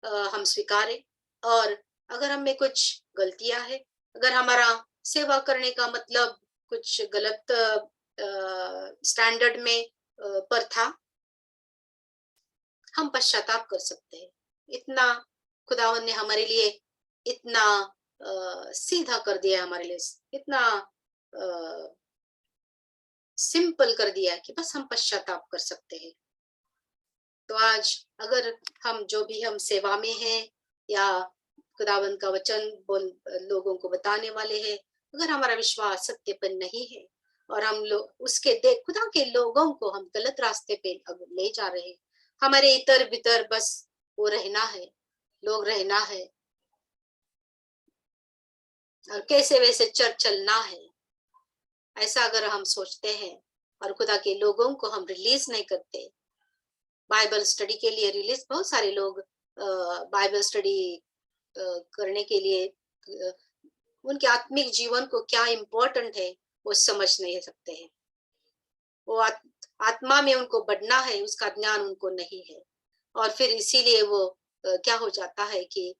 हम स्वीकारें। और अगर हमें कुछ गलतियां है, अगर हमारा सेवा करने का मतलब कुछ गलत स्टैंडर्ड में पर था, हम पश्चाताप कर सकते हैं। इतना खुदावन ने हमारे लिए इतना सीधा कर दिया, हमारे लिए इतना सिंपल कर दिया कि बस हम पश्चाताप कर सकते हैं। तो आज अगर हम जो भी हम सेवा में हैं या खुदावन का वचन लोगों को बताने वाले हैं, अगर हमारा विश्वास सत्य पर नहीं है और हम लोग उसके खुदा के लोगों को हम गलत रास्ते पे ले जा रहे हैं, हमारे इतर बितर बस वो रहना है, लोग रहना है और कैसे वैसे चर्च चलना है, ऐसा अगर हम सोचते हैं और खुदा के लोगों को हम रिलीज नहीं करते, बाइबल स्टडी के लिए रिलीज, बहुत सारे लोग बाइबल स्टडी करने के लिए उनके आत्मिक जीवन को क्या इम्पोर्टेंट है वो समझ नहीं सकते हैं। वो आत्मा में उनको बढ़ना है, उसका ज्ञान उनको नहीं है और फिर इसीलिए वो क्या हो जाता है कि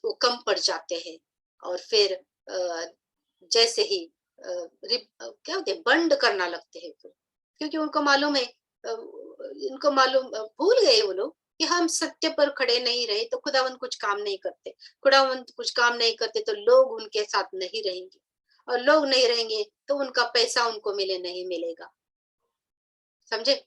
वो कम पड़ जाते हैं और फिर जैसे ही क्या होते हैं, बंड करना लगते हैं फिर, क्योंकि उनको मालूम है, इनको मालूम, भूल गए वो लोग कि हम सत्य पर खड़े नहीं रहे तो खुदावंत कुछ काम नहीं करते। खुदावंत कुछ काम नहीं करते तो लोग उनके साथ नहीं रहेंगे और लोग नहीं रहेंगे तो उनका पैसा उनको नहीं मिलेगा, समझे?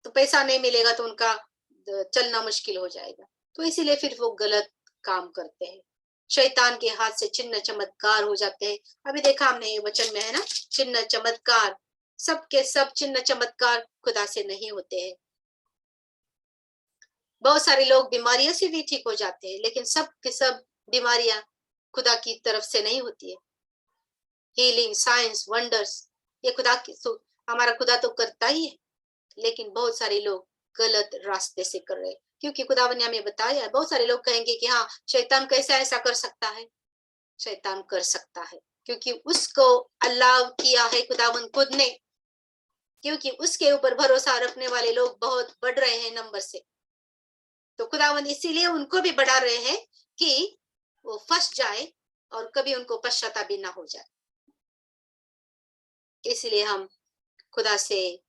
तो पैसा नहीं मिलेगा तो उनका चलना मुश्किल हो जाएगा। तो इसीलिए फिर वो गलत काम करते हैं, शैतान के हाथ से चिन्ह चमत्कार हो जाते हैं। अभी देखा हमने ये वचन में है ना, चिन्ह चमत्कार, सबके सब चिन्ह चमत्कार खुदा से नहीं होते हैं। बहुत सारे लोग बीमारियों से भी ठीक हो जाते हैं, लेकिन सब के सब बीमारियां खुदा की तरफ से नहीं होती है। हीलिंग, साइंस, वंडर्स, ये खुदा की, हमारा खुदा तो करता ही है, लेकिन बहुत सारे लोग गलत रास्ते से कर रहे हैं, क्योंकि खुदावन ने हमें बताया है। बहुत सारे लोग कहेंगे कि हाँ, शैतान कैसे ऐसा कर सकता है? शैतान कर सकता है, क्योंकि उसको अल्लाह किया है खुदावन खुद ने, क्योंकि उसके ऊपर भरोसा रखने वाले लोग बहुत बढ़ रहे हैं नंबर से। तो खुदावन इसीलिए उनको भी बढ़ा रहे हैं कि वो फंस जाए और कभी उनको पश्चाताप भी ना हो जाए। इसलिए हम खुदा से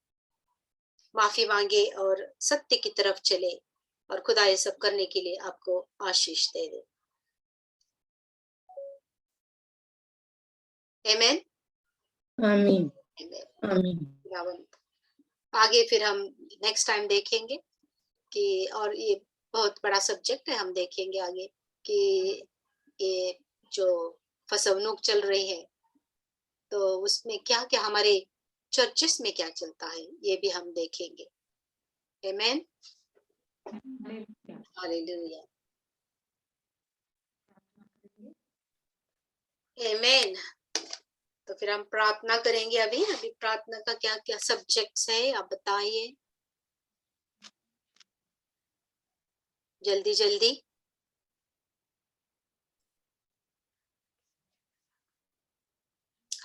माफी मांगे और सत्य की तरफ चले, और खुदा ये सब करने के लिए आपको आशीष दे दे। आमीन
आमीन
आमीन।
आमीन।
आगे फिर हम नेक्स्ट टाइम देखेंगे कि, और ये बहुत बड़ा सब्जेक्ट है, हम देखेंगे आगे कि ये जो फसवनुक चल रही है तो उसमें क्या क्या हमारे चर्चेस में क्या चलता है, ये भी हम देखेंगे। आमीन हालेलुया आमीन। तो फिर हम प्रार्थना करेंगे। अभी प्रार्थना का क्या क्या सब्जेक्ट्स है आप बताइए जल्दी जल्दी।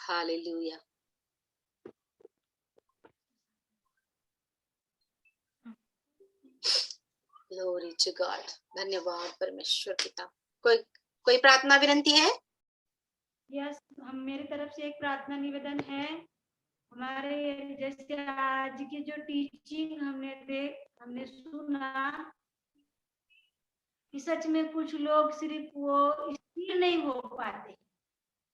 Hallelujah glory to God. धन्यवाद परमेश्वर पिता। कोई प्रार्थना विनंती है?
यस, हम मेरी तरफ से एक प्रार्थना निवेदन है। हमारे जैसे आज की जो टीचिंग हमने सुना कि सच में कुछ लोग सिर्फ वो स्थिर नहीं हो पाते,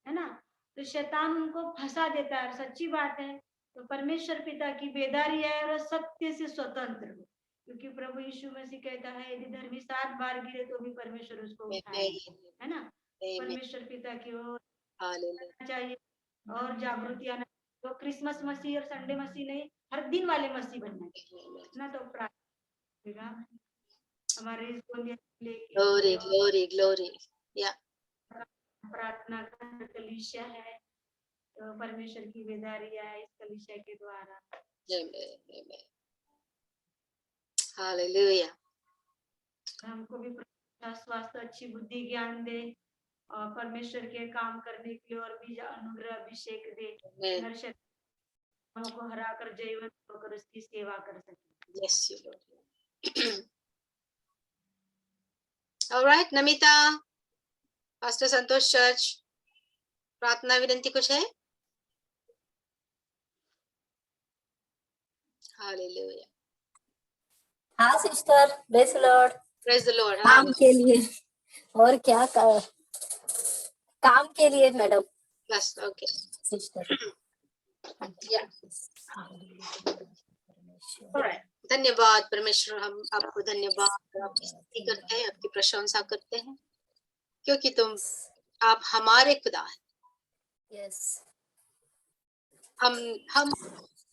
है ना, तो शैतान उनको फंसा देता है। सच्ची बात है, तो परमेश्वर पिता की बेदारी है और सत्य से स्वतंत्र हो, क्योंकि प्रभु यीशु मसीह कहता है यदि धर्मी 7 बार गिरे तो भी परमेश्वर उसको उठाएगा, है ना। परमेश्वर पिता की ओर चाहिए और जागृति आना, तो क्रिसमस मसीह और संडे मसीह नहीं, हर दिन वाले मसीह बनना चाहिए ना। तो प्रार्थना हमारे
ग्लोरी ग्लोरी ग्लोरी या
प्रार्थना का कलीसिया है, तो परमेश्वर की बेदारी है इस कलीसिया के द्वारा।
हालेलुया।
हमको भी स्वास्थ्य, अच्छी बुद्धि, ज्ञान दे और परमेश्वर के काम करने के लिए और भी अनुग्रह अभिषेक दे, हर शैतानों को हरा कर जयवंत होकर उसकी सेवा कर सके।
Yes you Lord. Alright Namita, pastor Santosh church, प्रार्थना विनंती कुछ है? हालेलुया।
हाँ sister, praise Lord.
Praise the Lord.
काम के लिए और क्या काम के लिए मैडम।
बस ओके
सिस्टर
या ऑलराइट। धन्यवाद परमेश्वर, हम आपको धन्यवाद और आपकी स्तुति करते हैं, आपकी प्रशंसा करते हैं, क्योंकि आप हमारे खुदा हैं।
यस,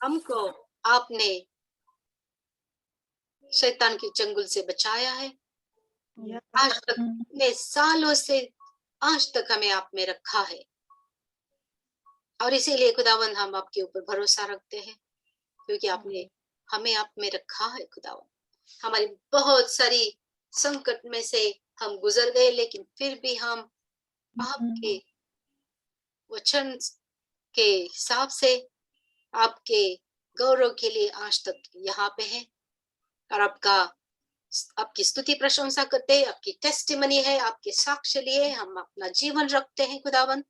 हमको आपने शैतान के चंगुल से बचाया है। आज तक इतने सालों से आज तक हमें आप में रखा है, और इसीलिए खुदावन हम आपके ऊपर भरोसा रखते हैं, क्योंकि आपने हमें आप में रखा है। खुदावन, हमारी बहुत सारी संकट में से हम गुजर गए, लेकिन फिर भी हम आपके वचन के हिसाब से आपके गौरव के लिए आज तक यहाँ पे हैं, और आपकी स्तुति प्रशंसा करते हैं। आपकी टेस्टिमनी है, आपके साक्ष्य लिए हम अपना जीवन रखते हैं खुदावन,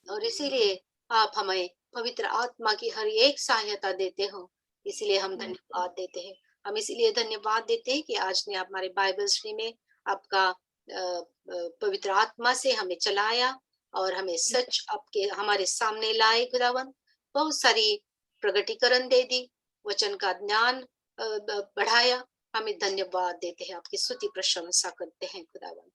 और इसीलिए आप हमें पवित्र आत्मा की हर एक सहायता देते हो, इसलिए हम धन्यवाद देते हैं। हम इसीलिए धन्यवाद देते हैं कि आज ने हमारे बाइबल स्टडी में आपका पवित्र आत्मा से हमें चलाया और हमें सच आपके हमारे सामने लाए खुदावन। बहुत सारी प्रगटीकरण दे दी, वचन का ज्ञान बढ़ाया। हमें धन्यवाद देते हैं, आपकी स्तुति प्रशंसा करते हैं खुदावन।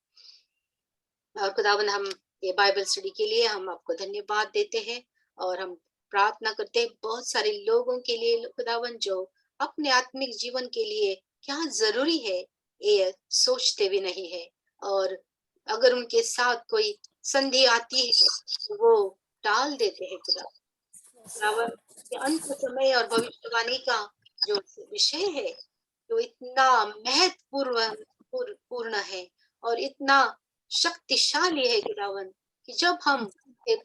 और खुदावन, हम ये बाइबल स्टडी के लिए हम आपको धन्यवाद देते हैं, और हम प्रार्थना करते हैं बहुत सारे लोगों के लिए खुदावन, जो अपने आत्मिक जीवन के लिए क्या जरूरी है ये सोचते भी नहीं है, और अगर उनके साथ कोई संधि आती है तो वो टाल देते हैं खुदावन। अंत समय और भविष्यवाणी का जो विषय है जो इतना महत्वपूर्ण है और इतना शक्तिशाली है खुदावन, कि जब हम एक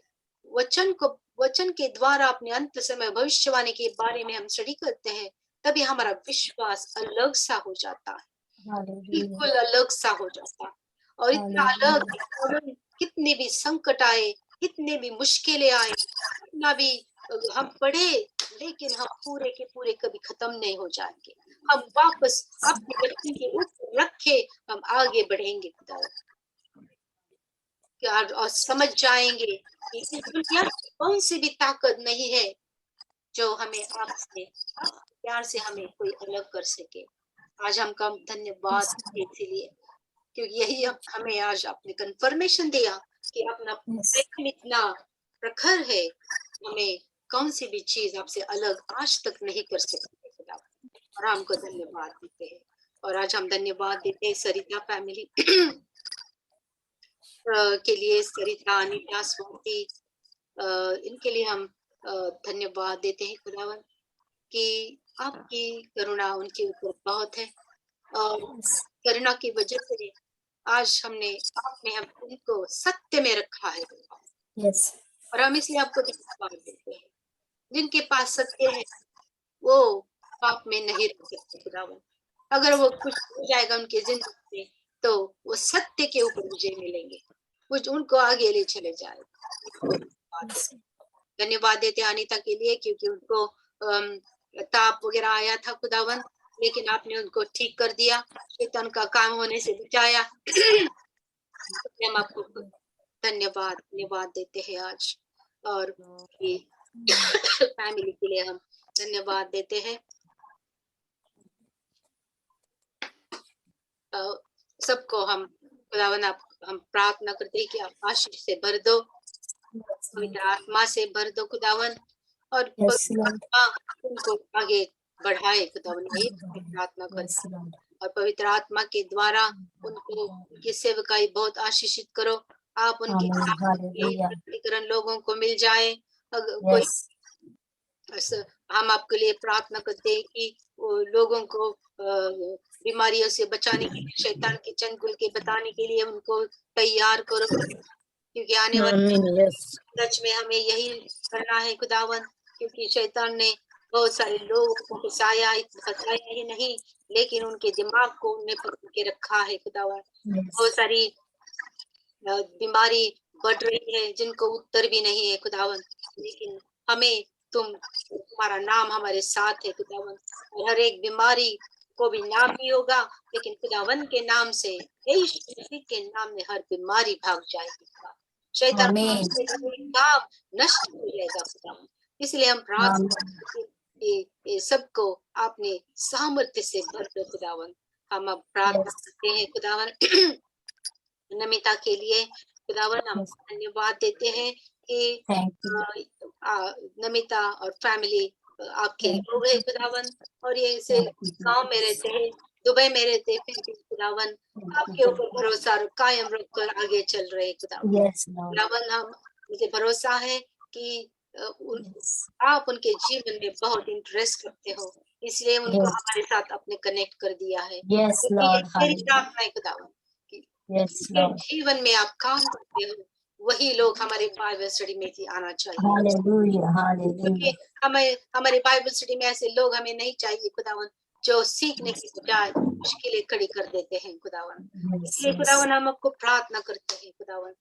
वचन के द्वारा अपने अंत समय भविष्यवाणी के बारे में हम स्टडी करते हैं, तभी हमारा विश्वास अलग सा हो जाता है, बिल्कुल अलग सा हो जाता है। और इतना अलग कि अगर कितने भी संकट आए, कितने भी मुश्किलें आए, कितना भी हम पढ़े, लेकिन हम पूरे के पूरे कभी खत्म नहीं हो जाएंगे। हम वापस अपने वचन के ऊपर रखे हम आगे बढ़ेंगे खुदा, और समझ जाएंगे कि इस दुनिया की कौन सी भी ताकत नहीं है जो हमें आपसे प्यार से हमें कोई अलग कर सके। आज हम कम धन्यवाद इसीलिए, क्योंकि यही हमें आज आपने कंफर्मेशन दिया कि अपना प्रेम इतना प्रखर है, हमें कौन सी भी चीज आपसे अलग आज तक नहीं कर सकते खुदा, और हमको धन्यवाद देते हैं। और आज हम धन्यवाद देते हैं सरिता फैमिली के लिए, सरिता, अनिता, स्वाति, इनके लिए हम धन्यवाद देते हैं खुदावन कि आपकी करुणा उनके ऊपर बहुत है, और करुणा की वजह से आज आपने हम उनको सत्य में रखा है, और हम इसलिए आपको धन्यवाद देते हैं। जिनके पास सत्य है वो पाप में नहीं रह सकते खुदावन। अगर वो कुछ हो जाएगा उनके जिंदगी में, तो वो सत्य के ऊपर विजय मिलेंगे, कुछ उनको आगे ले चले जाएगा। धन्यवाद देते हैं अनीता के लिए, क्योंकि उनको ताप वगैरह आया था खुदावन, लेकिन आपने उनको ठीक कर दिया, शैतान का काम होने से बचाया। हम आपको धन्यवाद देते हैं आज, और फैमिली के लिए हम धन्यवाद देते हैं। सबको हम खुदावन हम प्रार्थना करते हैं कि आप आशीष से भर दो, पवित्र आत्मा से भर दो खुदावन, और पवित्र आत्मा उनको आगे बढ़ाए खुदावन, यही प्रार्थना करते हैं। और पवित्र आत्मा के द्वारा उनको उनकी सेवकाई बहुत आशीषित करो। आप उनके लोगों को मिल जाए। कोई हम आपके लिए प्रार्थना करते हैं कि लोगों को बीमारियों से बचाने के लिए, शैतान के चंगुल के बताने के लिए उनको तैयार करो, क्योंकि आने वाले सच में हमें यही करना है खुदावन, क्योंकि शैतान ने बहुत सारे लोगों को फंसाया ही नहीं, लेकिन उनके दिमाग को उन्हें पकड़ के रखा है खुदावन। बहुत सारी बीमारी बढ़ रही है जिनको उत्तर भी नहीं है खुदावन, लेकिन हमें तुम्हारा नाम हमारे साथ है खुदावन, और हर एक बीमारी को भी नाम भी होगा, लेकिन खुदावन के नाम से, यीशु मसीह के नाम में हर बीमारी भाग जाएगी, शैतान काम नष्ट हो जाएगा खुदावन। इसलिए हम प्रार्थना ये सबको आपने सामर्थ्य से भर दो खुदावन। हम अब प्रार्थना करते हैं खुदावन नमिता के लिए खुदावन, हम धन्यवाद देते हैं कि नमिता और फैमिली आपके लोग है खुदावन, और ये से गांव में रहते हैं, दुबई में रहते हैं, फिर भी खुदावन आपके ऊपर भरोसा कायम रखकर आगे चल रहे खुदावन। खुदावन हम मुझे भरोसा है कि आप उनके जीवन में बहुत इंटरेस्ट रखते हो, इसलिए उनको हमारे साथ आपने कनेक्ट कर दिया है। मेरी प्रार्थना है खुदावन जीवन में आप काम करते हो, वही लोग हमारे बाइबल स्टडी में भी आना चाहिए, क्योंकि हमारे बाइबल स्टडी में ऐसे लोग हमें नहीं चाहिए खुदावन जो सीखने की बजाय मुश्किलें खड़ी कर देते हैं खुदावन। इसलिए खुदावन हम आपको प्रार्थना करते हैं खुदावन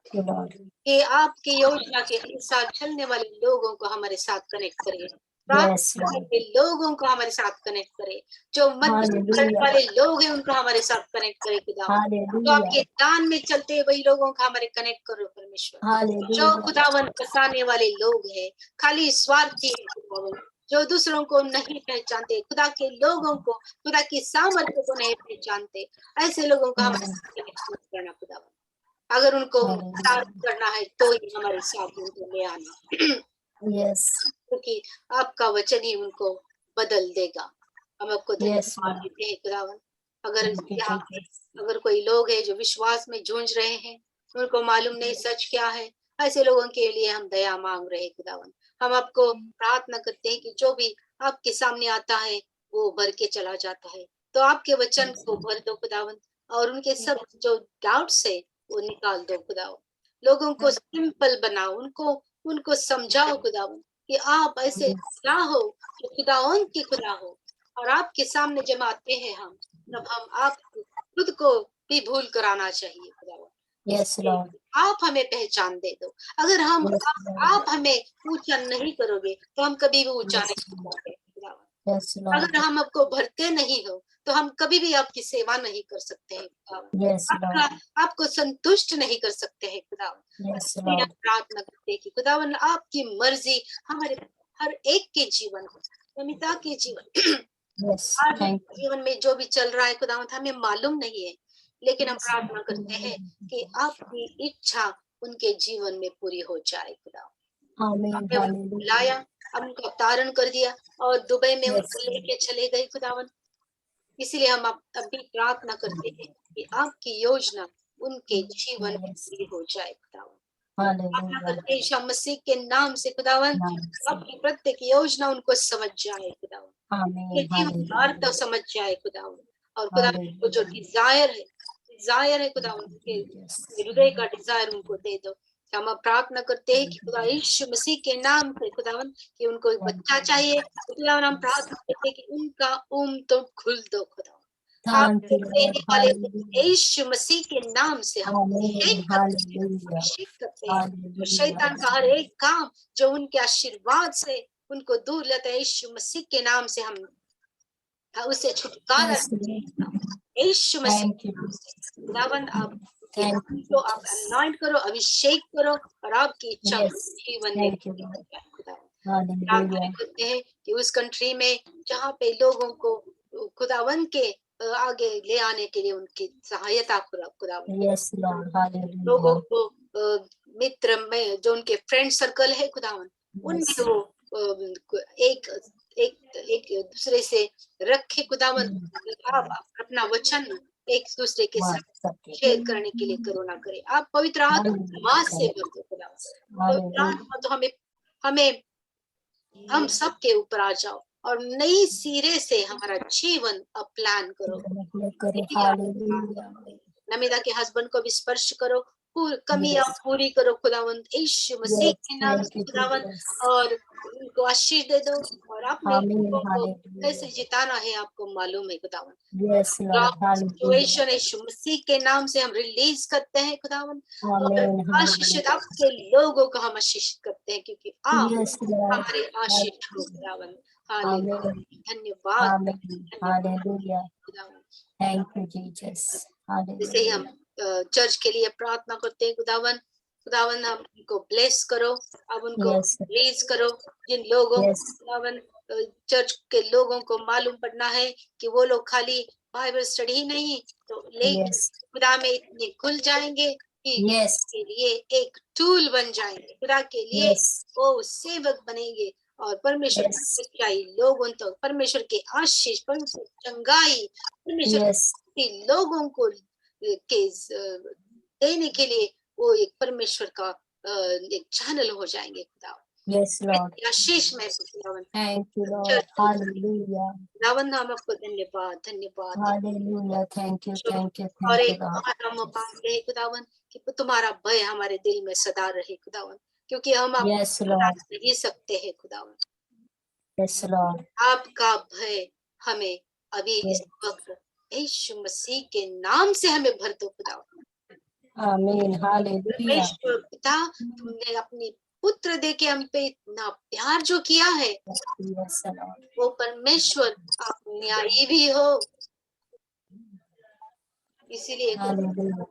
कि आपकी योजना के अनुसार चलने वाले लोगों को हमारे साथ कनेक्ट करें, के लोगों को हमारे साथ कनेक्ट करे, जो मत वाले लोग हैं उनको हमारे साथ कनेक्ट करे खुदावन, तो आपके दान में चलते वही लोगों का हमारे कनेक्ट करो परमेश्वर। जो खुदावन फंसाने वाले लोग हैं, खाली स्वार्थी है खुदावन, जो दूसरों को नहीं पहचानते, खुदा के लोगों को, खुदा की सामर्थ्य को नहीं पहचानते, ऐसे लोगों का हमारे साथ कनेक्ट करना खुदावन। अगर उनको साथ करना है तो ही हमारे साथ उनको ले आना, क्योंकि आपका वचन ही उनको बदल देगा। हम आपको धन्यवाद देते हैं खुदावन। अगर कोई लोग है जो विश्वास में जूझ रहे हैं, उनको मालूम नहीं सच क्या है, ऐसे लोगों के लिए हम दया मांग रहे हैं खुदावन। हम आपको प्रार्थना करते हैं कि जो भी आपके सामने आता है वो भर के चला जाता है, तो आपके वचन को भर दो खुदावन, और उनके सब जो डाउट्स है वो निकाल दो खुदावन। लोगों को सिंपल बनाओ, उनको समझाओ खुदावन कि आप ऐसे खुदा हो जो खुदावन के खुदा हो, और आपके सामने जब आते हैं हम, तब हम आप खुद को भी भूल कर आना चाहिए खुदावन।
Yes, Lord.
आप हमें पहचान दे दो। अगर हम
Yes,
आप हमें ऊंचा नहीं करोगे तो हम कभी भी ऊंचा
Yes,
नहीं होंगे खुदावन।
Yes, Lord.
अगर हम आपको भरते नहीं हो तो हम कभी भी आपकी सेवा नहीं कर सकते हैं खुदावन।
Yes, Lord.
आपको संतुष्ट नहीं कर सकते हैं खुदावन।
Yes,
इसलिए हम
Lord.
प्रार्थना करते हैं कि खुदावन आपकी मर्जी हमारे हर एक के जीवन हो, नमिता के जीवन
Yes,
आज
thank you.
जीवन में जो भी चल रहा है खुदावन हमें मालूम नहीं है, लेकिन हम
Yes,
प्रार्थना करते हैं कि आपकी इच्छा उनके जीवन में पूरी हो जाए खुदावन।
Amen.
आपने उनको
Hallelujah.
बुलाया, अब उनका अवतारण कर दिया और दुबई में
Yes.
उनको लेके चले गए खुदावन। इसीलिए हम अभी प्रार्थना करते हैं कि आपकी योजना उनके जीवन में
Yes.
पूरी हो जाए खुदावन। प्रार्थना
Hallelujah.
करते हैं यीशु मसीह के नाम से खुदावन,
Yes.
आपकी प्रत्येक योजना उनको समझ जाए खुदावन,
Amen.
ये जीवन का अर्थ
Hallelujah.
समझ जाए खुदावन। और खुदावन को जो
Hallelujah.
डिजायर है खुदावन के
Yes.
हृदय का डिजायर उनको दे दो। हम अब प्रार्थना करते हैं कि खुदा यीशु मसीह के नाम से खुदावन कि उनको एक बच्चा चाहिए, खुदावन हम प्रार्थना करते हैं कि उनका तो खुल दो खुदावन। आप
Thank you, Lord.
देने वाले
Hallelujah.
यीशु मसीह के नाम से हम
Amen. Hallelujah.
अभिषेक करते हैं। और
Hallelujah.
शैतान का हर एक काम जो उनके आशीर्वाद से उनको दूर लेता है, यीशु मसीह के नाम से हम उसे छुटकारा
Yes, Lord.
Yeshu Masih
Thank you.
के नाम से। खुदावन आप
Thank you,
को आप
Jesus.
अनॉइंट करो, अभिषेक करो और आपकी इच्छा
Yes.
जीवन में
Thank you, Lord.
पूरी हो खुदावन।
Hallelujah.
प्रार्थना करते हैं कि उस कंट्री में जहाँ पे लोगों को खुदावन के आगे ले आने के लिए उनकी सहायता करो खुदावन।
Yes, Lord.
लोगों
Hallelujah.
को मित्र में जो उनके फ्रेंड सर्कल है खुदावन, उनमें
Yes.
वो एक एक एक दूसरे से रखे खुदावन। आप अपना वचन एक दूसरे के साथ शेयर करने के लिए करुणा करें। आप पवित्र आत्मा से भर दो खुदावन। पवित्र आत्मा तो हमें हम सबके ऊपर आ जाओ और नई सिरे से हमारा जीवन अब प्लान करो।
Hallelujah.
नमिता के हस्बैंड को भी स्पर्श करो, कमियां पूरी करो खुदावंत यीशु मसीह के नाम से खुदावंत, और उनको आशीष दे दो। और आपने लोगों को कैसे जिताना है आपको मालूम है खुदावंत।
Yes, Lord.
सिचुएशन यीशु मसीह के नाम से हम रिलीज करते हैं खुदावंत। आशीषित आपके लोगों को हम आशीषित करते हैं क्योंकि आप हमारे आशीष हो खुदावंत। हालेलुया, धन्यवाद खुदावंत।
Thank you, Jesus.
जैसे ही हम चर्च के लिए प्रार्थना करते हैं खुदावन, खुदावन हम उनको ब्लेस करो, अब उनको रिलीज करो। जिन लोगों खुदावन चर्च के लोगों को मालूम पड़ना है कि वो लोग खाली बाइबल स्टडी ही नहीं तो लेकिन खुदा में इतने खुल जाएंगे कि के लिए एक टूल बन जाएंगे, खुदा के लिए वो सेवक बनेंगे और परमेश्वर की सच्चाई लोगों तक, परमेश्वर के आशीष, परमेश्वर चंगाई, परमेश्वर के लोगों को के देने के लिए वो एक परमेश्वर का एक चैनल हो जाएंगे खुदा।
Yes, Lord.
आशीष में खुदावन।
Thank you, Lord. Hallelujah.
खुदावन हम आपको धन्यवाद धन्यवाद।
Hallelujah. Thank you, thank you,
और
thank
एक
you, Lord.
हम मांगते हैं खुदावन कि तुम्हारा भय हमारे दिल में सदा रहे खुदावन, क्योंकि हम
Yes, Lord.
नहीं सकते हैं खुदावन।
Yes, Lord.
आपका भय हमें अभी इस वक्त यीशु मसीह के नाम से हमें भर दो खुदावन।
Amen. Hallelujah.
परमेश्वर पिता, तुमने अपने पुत्र दे के हम पे इतना प्यार जो किया है,
Yes, Lord.
वो परमेश्वर आप न्यायी भी हो। इसीलिए
Hallelujah.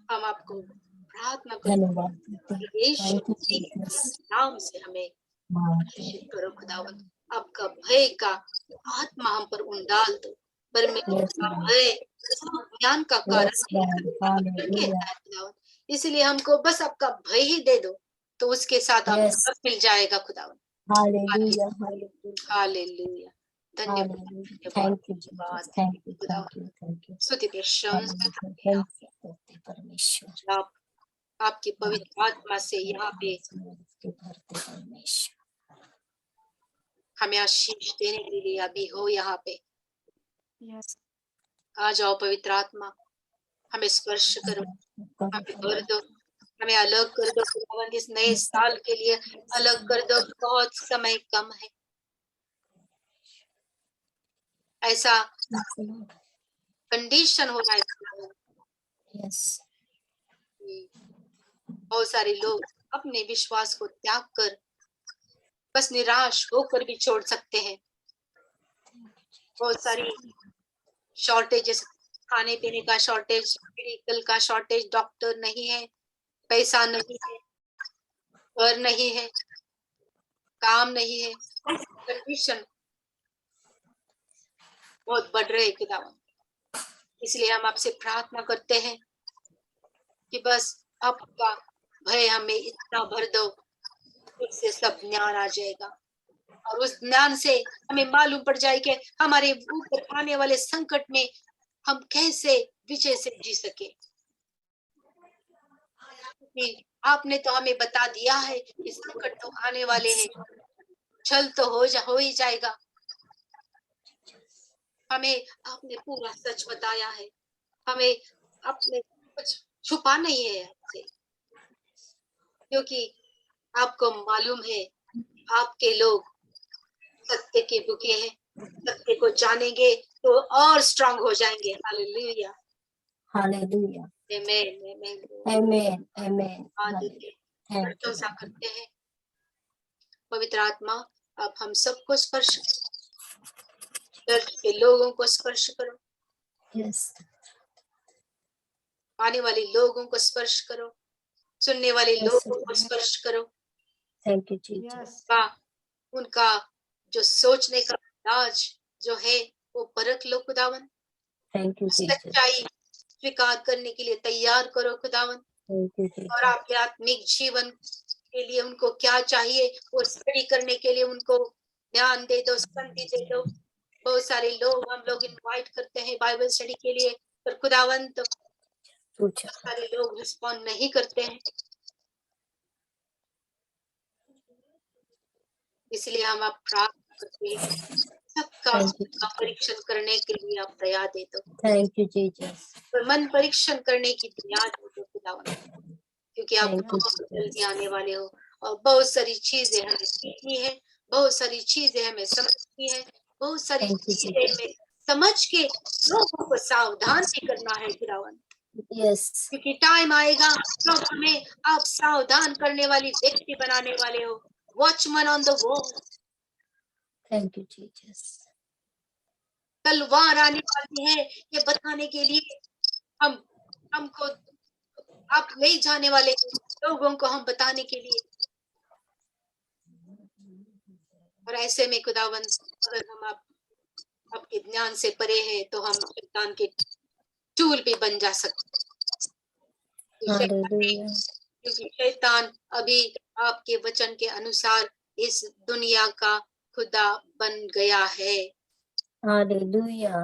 हम आपको प्रार्थना करते
धन्यवाद।
हैं यीशु
Thank you,
मसीह के
Jesus.
नाम से हमें
Thank
आशीष करो खुदावन। आपका भय का आत्मा हम पर उंडाल दो। परमेश्वर का भय ज्ञान का कारण है, इसलिए हमको बस आपका भय ही दे दो तो उसके साथ आपको सब मिल जाएगा खुदावन।
Hallelujah.
हालेलुया, धन्यवाद।
Thank you, Jesus. Thank you, thank you, thank you.
स्तुति प्रशंसा
परमेश्वर।
आपकी पवित्र आत्मा से यहाँ पे हमें आशीष देने के लिए अभी हो यहाँ पे। आ जाओ पवित्र आत्मा, हमें स्पर्श करो, हमें भर दो, हमें अलग कर दो खुदावंद, इस नए साल के लिए अलग कर दो, बहुत समय कम है। ऐसा कंडीशन हो रहा है खुदावंद
यस
कि बहुत सारे लोग अपने विश्वास को त्याग कर बस निराश होकर भी छोड़ सकते हैं। बहुत सारी शॉर्टेजेस, खाने पीने का शॉर्टेज, मेडिकल का शॉर्टेज, डॉक्टर नहीं है, पैसा नहीं है, घर नहीं है, काम नहीं है, कंडीशन बहुत बढ़ रहे हैं खुदावंद। इसलिए हम आपसे प्रार्थना करते हैं कि बस आपका भय हमें इतना भर दो, उससे सब ज्ञान आ जाएगा और उस ज्ञान से हमें मालूम पड़ जाए कि हमारे ऊपर आने वाले संकट में हम कैसे विजय से जी सके। क्योंकि आपने तो हमें बता दिया है कि संकट तो आने वाले हैं, छल तो हो ही जाएगा। हमें आपने पूरा सच बताया है, हमें आपने कुछ छुपा नहीं है आपसे, क्योंकि आपको मालूम है आपके लोग सत्य के भूखे हैं, सत्य को जानेंगे तो और स्ट्रांग हो जाएंगे। हालेलुया,
हालेलुया,
आमीन, आमीन,
आमेन, आमेन, थैंक यू
प्रशंसा करते हैं। पवित्र आत्मा, अब हम सबको स्पर्श दर्द के लोगों को स्पर्श करो,
यस
आने वाले लोगों को स्पर्श करो, सुनने वाले लोगों को स्पर्श करो।
थैंक यू जीसस
यस
उनका जो सोचने का अंदाज जो है वो परख लो खुदावन,
थैंक यू जीसस
सच्चाई स्वीकार करने के लिए तैयार करो खुदावन,
थैंक यू
और
जीसस
आपके आत्मिक जीवन के लिए उनको क्या चाहिए वो स्टडी करने के लिए उनको ध्यान दे दो, शांति दे दो। बहुत सारे लोग हम लोग इनवाइट करते हैं बाइबल स्टडी के लिए, पर खुदावन तो
पूछा
सारे लोग रिस्पॉन्ड नहीं करते हैं। इसलिए हम आप प्रार्थना करते हैं सबका
Thank you,
सबका परीक्षण करने के लिए आप दया दे दो,
थैंक यू जीसस
और मन परीक्षण करने की दया दे दो खुदावन, क्योंकि आप
Thank you,
बहुत
Jesus.
जल्दी आने वाले हो और बहुत सारी चीजें हमें सीखनी है, बहुत सारी चीजें हमें समझनी है, बहुत सारी
Thank you,
चीजें
Jesus.
हमें समझ के लोगों को सावधान भी करना है खुदावन,
यस
क्योंकि टाइम आएगा जब हमें आप सावधान करने वाली व्यक्ति बनाने वाले हो, watchman on the wall.
Thank you Jesus
तलवार आने वाली है ये बताने के लिए, हमको आप ले जाने वाले हैं, लोगों को हम बताने के लिए। और ऐसे में खुदावन, अगर हम आपके ज्ञान से परे हैं तो हम शैतान के टूल भी बन जा सकते हैं।
हालेलुया
क्योंकि शैतान अभी आपके वचन के अनुसार इस दुनिया का खुदा बन गया है,
हालेलुया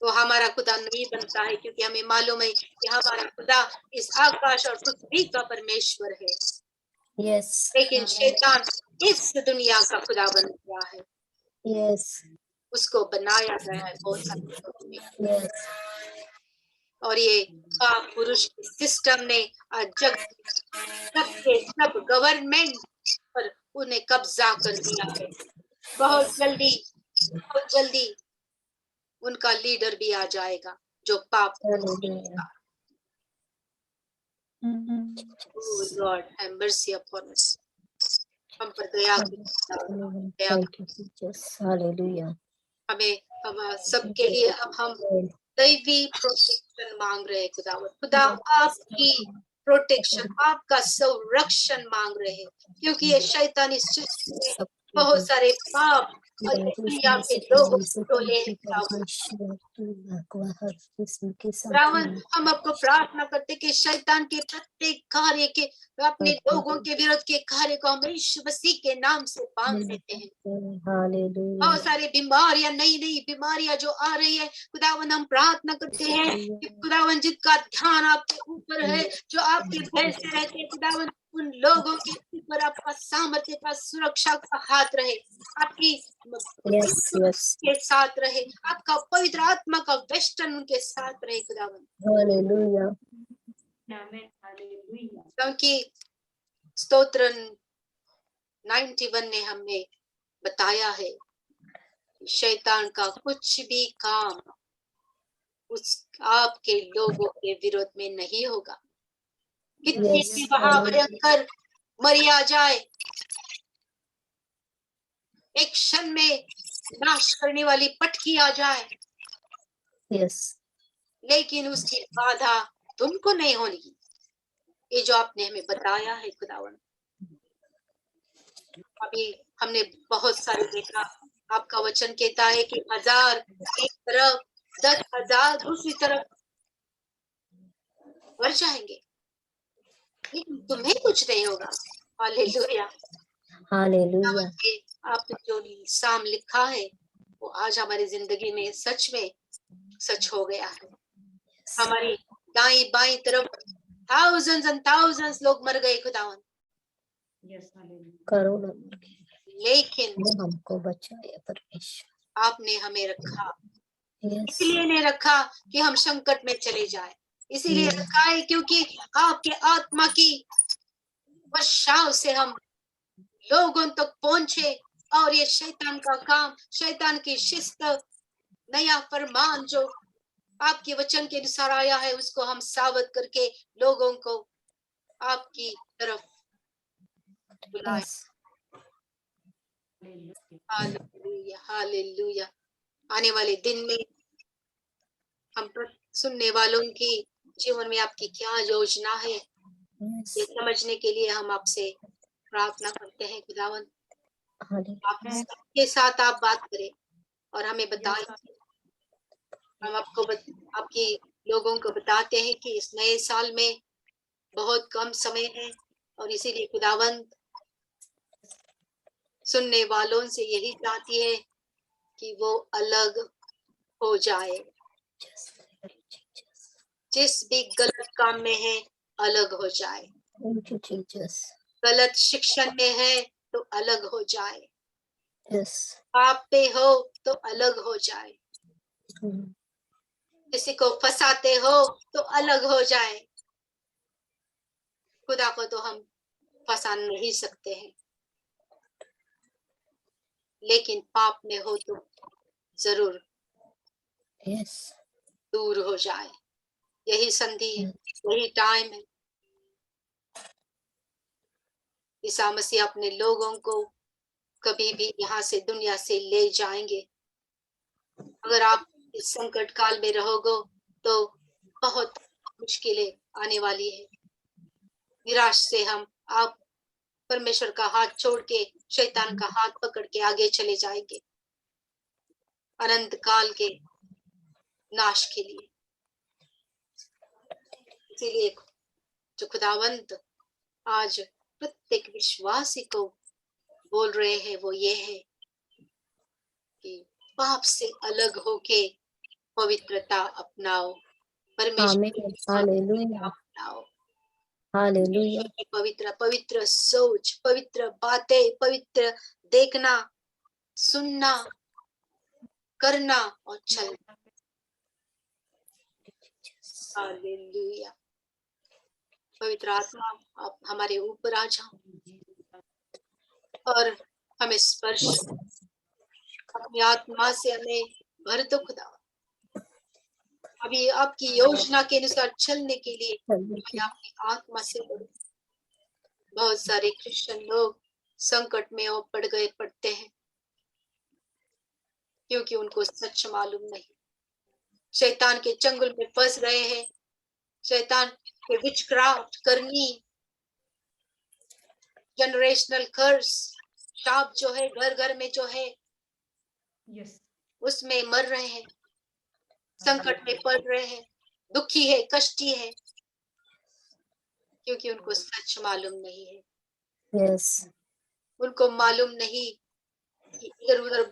वो हमारा खुदा नहीं बनता है, क्योंकि हमें मालूम है कि हमारा खुदा इस आकाश और पृथ्वी का परमेश्वर है,
यस
लेकिन शैतान इस दुनिया का खुदा बन गया है,
यस
उसको बनाया गया है बहुत सारे लोगों ने।
यस
और ये पाप पुरुष के सिस्टम ने आज जग सबके सब गवर्नमेंट पर उन्हें कब्जा कर दिया है। बहुत जल्दी उनका लीडर भी आ जाएगा जो पाप
hallelujah
Lord have mercy upon us, हम पर दया करें,
थैंक यू जीसस हालेलुया
हमें हम सबके लिए अब हम दैवी प्रोटेक्शन मांग रहे हैं खुदावंद, खुदा आपकी प्रोटेक्शन, आपका संरक्षण मांग रहे हैं, क्योंकि ये शैतानी सृष्टि में बहुत सारे पाप और ये दुनिया के लोगों को डोले हैं खुदावंद। हम आपको प्रार्थना करते कि शैतान के प्रत्येक कार्य के, अपने लोगों के विरोध के कार्य को हम यीशु मसीह के नाम से बांध देते हैं। बहुत सारी बीमारियां, नई बीमारियां जो आ रही है खुदावन, हम प्रार्थना करते हैं कि खुदावन जिनका ध्यान आपके ऊपर है, जो आपके भय से रहते हैं खुदावन, उन लोगों के ऊपर आपका सामर्थ्य का सुरक्षा का हाथ रहे, आपकी के साथ रहे, आपका पवित्र आत्मा का वेस्टर्न उनके साथ रहे खुदावन।
Hallelujah
amen hallelujah.
क्योंकि स्तोत्र 91 ने हमें बताया है कि शैतान का कुछ भी काम उस आपके लोगों के विरोध में नहीं होगा। कितने
Yes.
भी वहां भयंकर मरी आ जाए, एक क्षण में नाश करने वाली पटकी आ जाए,
Yes.
लेकिन उसकी बाधा तुमको नहीं होगी। ये जो आपने हमें बताया है खुदावन, अभी हमने बहुत सारे देखा। आपका वचन कहता है कि 1000 एक तरफ, 10,000 दूसरी तरफ बढ़ जाएंगे, लेकिन तुम्हें कुछ नहीं होगा। हालेलुया।
Hallelujah.
आपने जो साम लिखा है वो आज हमारी जिंदगी में सच हो गया है। हमारी दाई बाई तरफ thousands and thousands लोग मर गए खुदावन,
यस हालेलुया।
करोड़ों
लेकिन
ने हमको बचाया परमेश्वर।
आपने हमें रखा।
Yes.
इसलिए नहीं रखा कि हम संकट में चले जाए, इसीलिए रखा है क्योंकि आपके आत्मा की वर्षाव से हम लोगों तक पहुंचे, और ये शैतान का काम, शैतान की शिस्त, नया फरमान जो आपके वचन के अनुसार आया है, उसको हम साबित करके लोगों को आपकी तरफ बुलाए।
Yes.
Hallelujah, hallelujah. आने वाले दिन में हम सुनने वालों की जीवन में आपकी क्या योजना है,
Yes.
ये समझने के लिए हम आपसे प्रार्थना करते हैं खुदावन।
Hallelujah.
आप सबके साथ आप बात करें और हमें बताएं। हम आपकी लोगों को बताते हैं कि इस नए साल में बहुत कम समय है, और इसीलिए खुदावंत सुनने वालों से यही चाहती है कि वो अलग हो जाए। जिस भी गलत काम में है अलग हो जाए,
Thank you, Jesus.
गलत शिक्षण में है तो अलग हो जाए,
Yes.
पाप पे हो तो अलग हो जाए,
Mm.
किसी को फंसाते हो तो अलग हो जाए। खुदा को तो हम फंसा नहीं सकते हैं, लेकिन पाप में हो तो जरूर
Yes.
दूर हो जाए। यही संधि है, यही टाइम है। ईसा मसीह अपने लोगों को कभी भी यहाँ से, दुनिया से ले जाएंगे। अगर आप इस संकट काल में रहोगे तो बहुत मुश्किलें आने वाली है। निराश से हम आप परमेश्वर का हाथ छोड़ के शैतान का हाथ पकड़ के आगे चले जाएंगे अनंत काल के नाश के लिए। इसीलिए जो खुदावंत आज प्रत्येक विश्वासी को बोल रहे हैं वो ये है कि पाप से अलग होके पवित्रता अपनाओ, परमेश्वर
Amen.
की
Hallelujah.
अपनाओ।
Hallelujah.
पवित्र पवित्र सोच, पवित्र बातें, पवित्र देखना, सुनना, करना और चलना। हालेलुया। पवित्र आत्मा आप हमारे ऊपर आ जाओ और हमें स्पर्श, अपनी आत्मा से हमें भर दो खुदा। अभी आपकी योजना के अनुसार चलने के लिए हमें आपकी आत्मा से भरो। बहुत सारे क्रिश्चियन लोग संकट में और पड़ते हैं क्योंकि उनको सच मालूम नहीं, शैतान के चंगुल में फंस रहे हैं, शैतान के विचक्राफ्ट करनी, जनरेशनल कर्स, शाप जो है घर घर में जो है
यस
उसमें मर रहे हैं, संकट में पड़ रहे हैं, दुखी है, कष्टी है, क्योंकि उनको सच मालूम नहीं है।
Yes.
उनको मालूम नहीं कि इधर उधर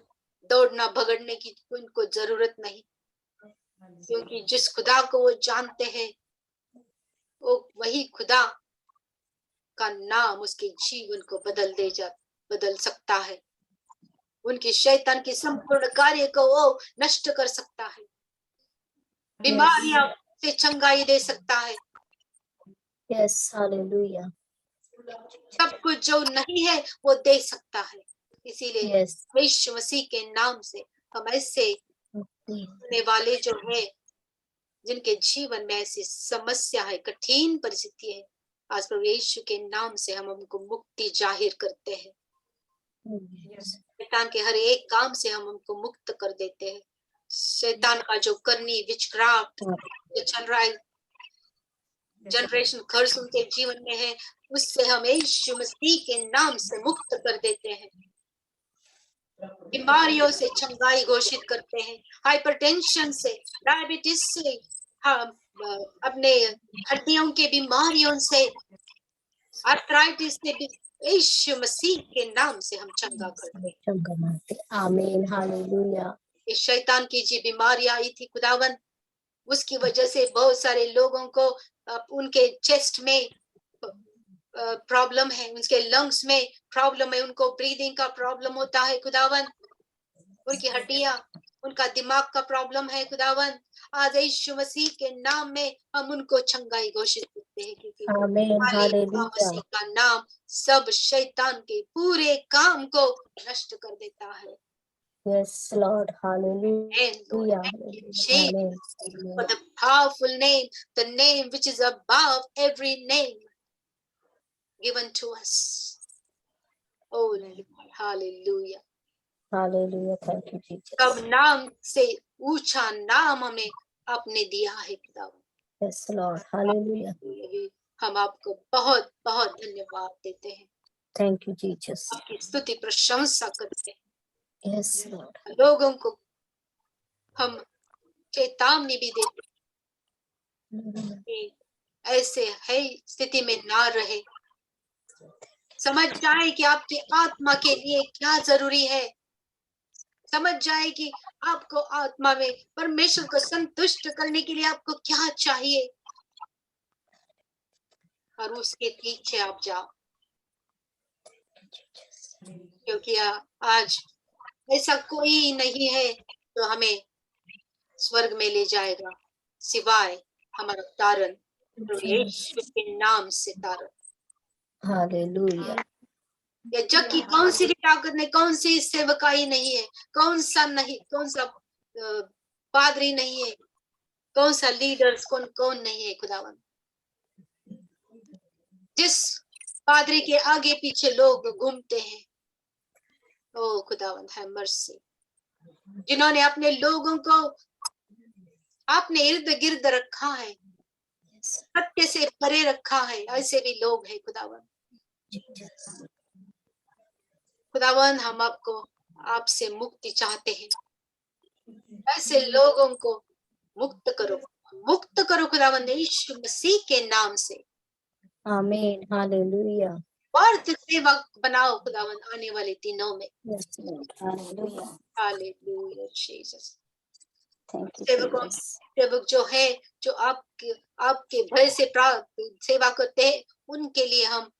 दौड़ना भगड़ने की उनको जरूरत नहीं, क्योंकि जिस खुदा को वो जानते हैं वो वही खुदा का नाम उसके जीवन को बदल सकता है। उनके शैतान के संपूर्ण कार्य को वो नष्ट कर सकता है, बीमारियां से चंगाई दे सकता है,
Yes, hallelujah.
सब कुछ जो नहीं है वो दे सकता है। इसीलिए
Yes.
यीशु मसीह के नाम से हम ऐसे होने वाले जो है, जिनके जीवन में ऐसी समस्या है, कठिन परिस्थिति है, आज प्रभु यीशु के नाम से हम उनको मुक्ति जाहिर करते हैं। शैतान के हर एक काम से हम उनको मुक्त कर देते हैं। शैतान का जो करनी विचक्राफ्ट जो चल रहा है, जनरेशन कर्स उनके जीवन में है, उससे हम यीशु मसीह के नाम से मुक्त कर देते हैं। बीमारियों से चंगाई घोषित करते हैं, हाइपरटेंशन से, डायबिटीज से, हम अपने हड्डियों के बीमारियों से, आर्थराइटिस से भी यीशु मसीह के नाम से हम चंगा करते हैं।
आमीन, हालेलुया।
इस शैतान की जी बीमारी आई थी खुदावन, उसकी वजह से बहुत सारे लोगों को उनके चेस्ट में प्रॉब्लम है, उनके लंग्स में प्रॉब्लम है, उनको ब्रीदिंग का प्रॉब्लम होता है खुदावन, उनकी हड्डियां, उनका दिमाग का प्रॉब्लम है खुदावन। आज यीशु मसीह के नाम में हम उनको चंगाई घोषित करते हैं, क्योंकि
आमीन, हालेलुया।
मसीह का नाम सब शैतान के पूरे काम को नष्ट कर देता है।
Yes, Lord, hallelujah.
Amen. For the powerful name, the name which is above every name given to us. Oh, hallelujah.
Hallelujah. Thank you, Jesus.
सब नाम से ऊंचा नाम हमें आपने दिया है खुदावन।
Yes, Lord, hallelujah.
हम आपको बहुत बहुत धन्यवाद देते हैं।
Thank you, Jesus.
आपकी स्तुति प्रशंसा करते हैं।
Yes, Lord.
लोगों को हम चेतावनी भी देते हैं कि ऐसे है स्थिति में ना रहे, समझ जाए कि आपकी आत्मा के लिए क्या जरूरी है, समझ जाए कि आपको आत्मा में परमेश्वर को संतुष्ट करने के लिए आपको क्या चाहिए, और उसके पीछे आप जाओ। क्योंकि आज ऐसा कोई नहीं है जो हमें स्वर्ग में ले जाएगा सिवाय हमारा तारण यीशु के नाम से तारण।
Hallelujah.
या जग की कौन सी भी ताकत नहीं, कौन सी सेवकाई नहीं है, कौन सा पादरी नहीं है, कौन सा लीडर्स कौन नहीं है खुदावन। जिस पादरी के आगे पीछे लोग घूमते हैं, ओ खुदावन है मर्सी, जिन्होंने अपने लोगों को आपने इर्द गिर्द रखा है, सत्य से परे रखा है, ऐसे भी लोग हैं खुदावन। खुदावन हम आपसे मुक्ति चाहते हैं, ऐसे लोगों को मुक्त करो खुदावन यीशु मसीह के नाम से।
आमीन, हालेलुया।
वर्थ सेवक बनाओ खुदावन आने वाले दिनों में।
Yes, Lord. Hallelujah.
Hallelujah Jesus.
Thank you, Jesus.
सेवक जो है, जो आपके भय से सेवा करते हैं, उनके लिए हम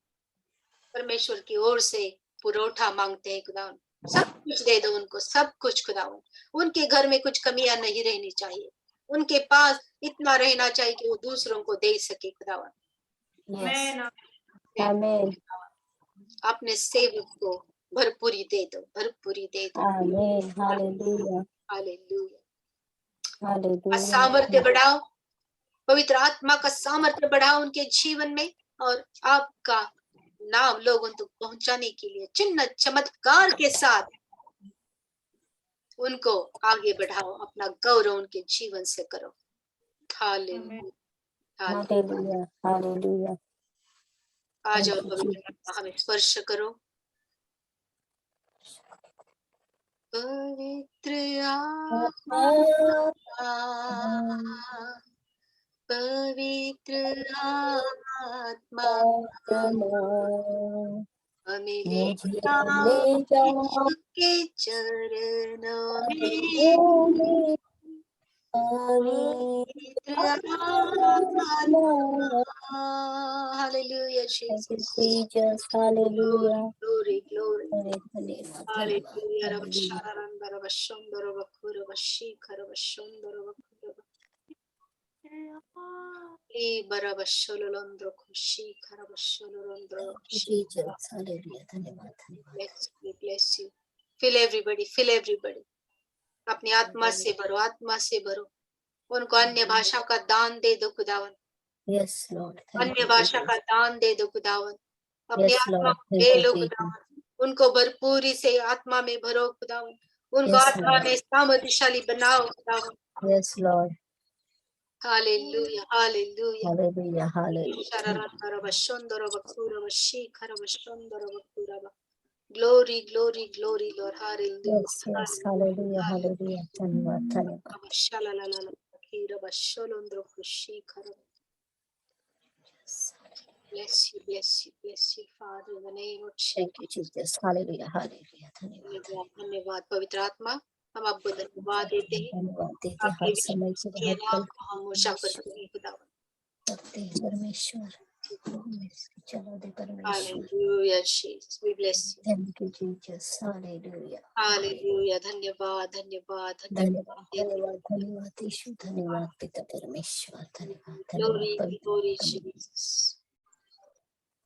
परमेश्वर की ओर से पुरोठा मांगते हैं खुदावन। सब कुछ दे दो उनको, सब कुछ खुदावन। उनके घर में कुछ कमियां नहीं रहनी चाहिए, उनके पास इतना रहना चाहिए कि वो दूसरों को दे सके खुदावन।
Yes. आमीन,
अपने सेवक को भरपूरी दे दो, भरपूरी दे दो।
आमीन, हालेलुया,
हालेलुया।
हालेलुया।
सामर्थ्य बढ़ाओ, पवित्र आत्मा का सामर्थ्य बढ़ाओ उनके जीवन में, और आपका नाम लोगों तक पहुंचाने के लिए चिन्ह चमत्कार के साथ उनको आगे बढ़ाओ, अपना गौरव उनके जीवन से करो। Hallelujah,
hallelujah, hallelujah.
आ जाओ पवित्र आत्मा, हमें स्पर्श करो। पवित्र आत्मा, पवित्र आत्मा, हमें ले जाओ के चरणों में। Hallelujah, Jesus.
Hallelujah.
Glory, glory.
Hallelujah.
Hallelujah. Rabasharanda, Rabashondra, Rabakura, Bashika, Rabashondra, Rabakura. Barabashololondro Kushi, Karabashololondro Kushi.
Jesus. Hallelujah. धन्यवाद धन्यवाद.
Bless you. Fill everybody, fill everybody. अपनी आत्मा से भरो, आत्मा से भरो. उनको अन्य भाषा का दान दे दो खुदावन.
Yes, Lord. Thank
अन्य
you,
भाषा
Jesus.
का दान दे दो खुदावन. अपनी
Yes,
आत्मा
Lord.
को
Thank
they
you,
low
Jesus.
खुदावन. उनको भरपूरी से आत्मा में भरो खुदावन. उनको
Yes,
आत्मा
Lord.
में सामर्थ्यशाली बनाओ खुदावन.
Yes, Lord.
Hallelujah, hallelujah.
Hallelujah. Hallelujah.
Glory, glory, glory, Lord. Hallelujah.
Yes, yes. Hallelujah. Hallelujah. धन्यवाद धन्यवाद.
Bless you, bless you, bless you, Father, in the name of
Thank you, Jesus. Hallelujah. Hallelujah. धन्यवाद.
धन्यवाद, धन्यवाद पवित्र आत्मा. हम आपको धन्यवाद देते हैं.
धन्यवाद देते
आपके
हर समय के
विश्वसनीय
हर
नाम
पल
को हम ऊंचा करते हैं खुदावन.
करते हैं परमेश्वर. चलो दे परमेश्वर.
Hallelujah, Jesus. We bless you.
Thank you, Jesus. Hallelujah.
Hallelujah. धन्यवाद, धन्यवाद,
धन्यवाद
देते हैं.
धन्यवाद धन्यवाद यीशु. धन्यवाद पिता परमेश्वर. धन्यवाद धन्यवाद
Glory,
पवित्र.
glory, Jesus.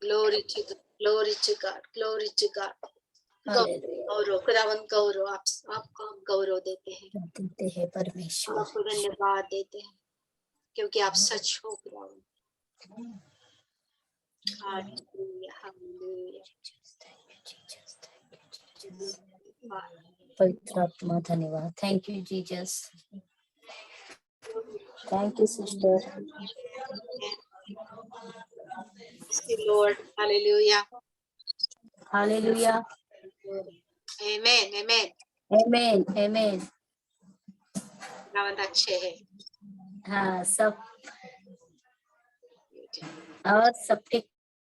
Glory to God, glory to God, glory to God.
Hallelujah.
गौरव, खुदावन गौरव, आपको हम गौरव देते हैं.
देते हैं परमेश्वर.
आपको धन्यवाद देते हैं क्योंकि आप सच हो खुदावन. Hallelujah, hallelujah.
Thank you, Jesus. Thank you, Jesus. पवित्र आत्मा धन्यवाद. Thank you, Jesus. Thank you, sister.
Thank you, Lord. Hallelujah.
Hallelujah.
Amen, amen.
Amen. Amen.
खुदावन अच्छे हैं.
हाँ सब और सब ठीक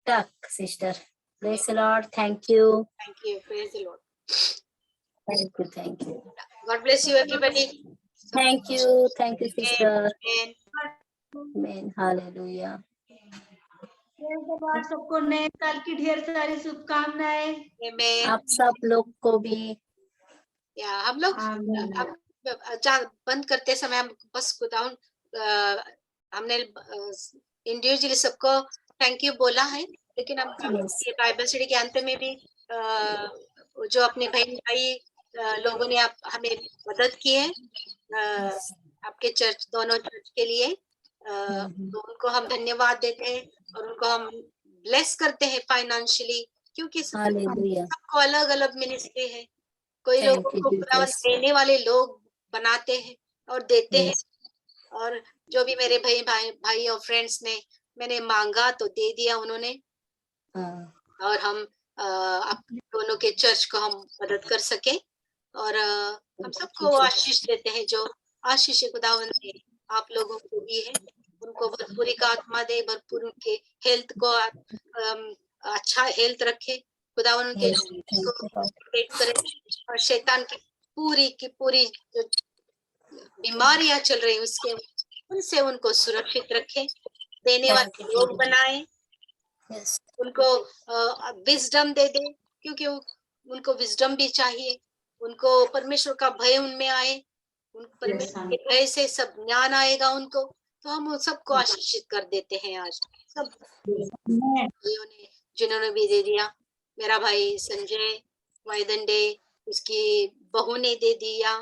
ठाक sister. Praise the Lord. Thank you.
Thank you. Praise the Lord.
Thank you. Thank you.
God bless you, everybody.
Thank you. Thank you, sister.
Amen.
Amen. Hallelujah.
धन्यवाद. सबको नए साल की ढेर सारी शुभकामनाएं.
Amen.
आप सब लोग को भी.
या हम लोग
आमीन.
बंद करते समय हम बस खुदावन हमने इंडिविजुअली सबको थैंक यू बोला है, लेकिन हम
Yes.
ये बाइबल स्टडी के अंत में भी जो अपने बहन भाई लोगों ने हमें मदद की है आपके चर्च, दोनों चर्च के लिए, तो उनको हम धन्यवाद देते हैं और उनको हम ब्लेस करते हैं फाइनेंशियली, क्योंकि
Hallelujah.
सबको अलग अलग मिनिस्ट्री है. कोई
Thank
लोगों
you,
को खुदावन
Jesus.
देने वाले लोग बनाते हैं और देते हैं,
Yes.
और जो भी मेरे भाई और फ्रेंड्स ने मैंने मांगा तो दे दिया उन्होंने, और हम आप दोनों के चर्च को हम मदद कर सके और हम सबको आशीष देते हैं. जो आशीष खुदावन ने आप लोगों को दी है उनको भरपूरी का आत्मा दे, भरपूर उनके हेल्थ को अच्छा हेल्थ रखे खुदावन, उनके
Yes.
को प्रोटेक्ट करे और शैतान की पूरी जो बीमारियां चल रही उसके उनसे उनको सुरक्षित रखे, देने वाले लोग बनाए,
Yes.
उनको विजडम दे दे, क्योंकि उनको विजडम भी चाहिए, उनको परमेश्वर का भय उनमें आए, उन परमेश्वर के भय से सब ज्ञान आएगा उनको, तो हम सबको आशीषित कर देते हैं. आज सब भाइयों ने जिन्होंने भी दे दिया, मेरा भाई संजय वाइदंडे, उसकी बहू ने दे दिया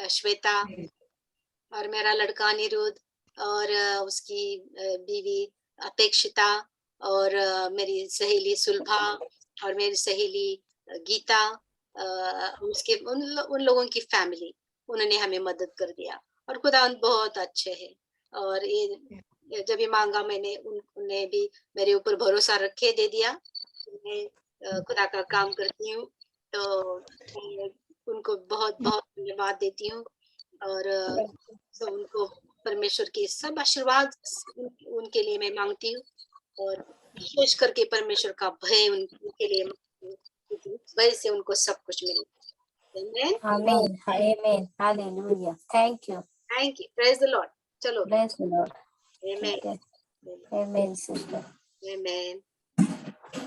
श्वेता, और मेरा लड़का अनिरुद्ध, और उसकी बीवी अपेक्षिता, और मेरी सहेली सुलभा, और मेरी सहेली गीता, उसके उन लोगों की फैमिली, उन्होंने हमें मदद कर दिया और खुदा बहुत अच्छे हैं. और ये जब भी मांगा मैंने उन्हें भी मेरे ऊपर भरोसा रखे दे दिया. मैं खुदा का काम करती हूँ तो उनको बहुत बहुत धन्यवाद देती हूँ, और उनको परमेश्वर के सब आशीर्वाद उनके लिए मैं मांगती हूँ, और विशेष करके परमेश्वर का भय उनके लिए मांगती हूँ, क्योंकि भय से उनको सब कुछ मिले.
Amen. Amen. Hallelujah. Thank you.
Thank you. Praise the Lord. चलो.
Bless the Lord.
Amen.
Okay. Amen, sister.
Amen.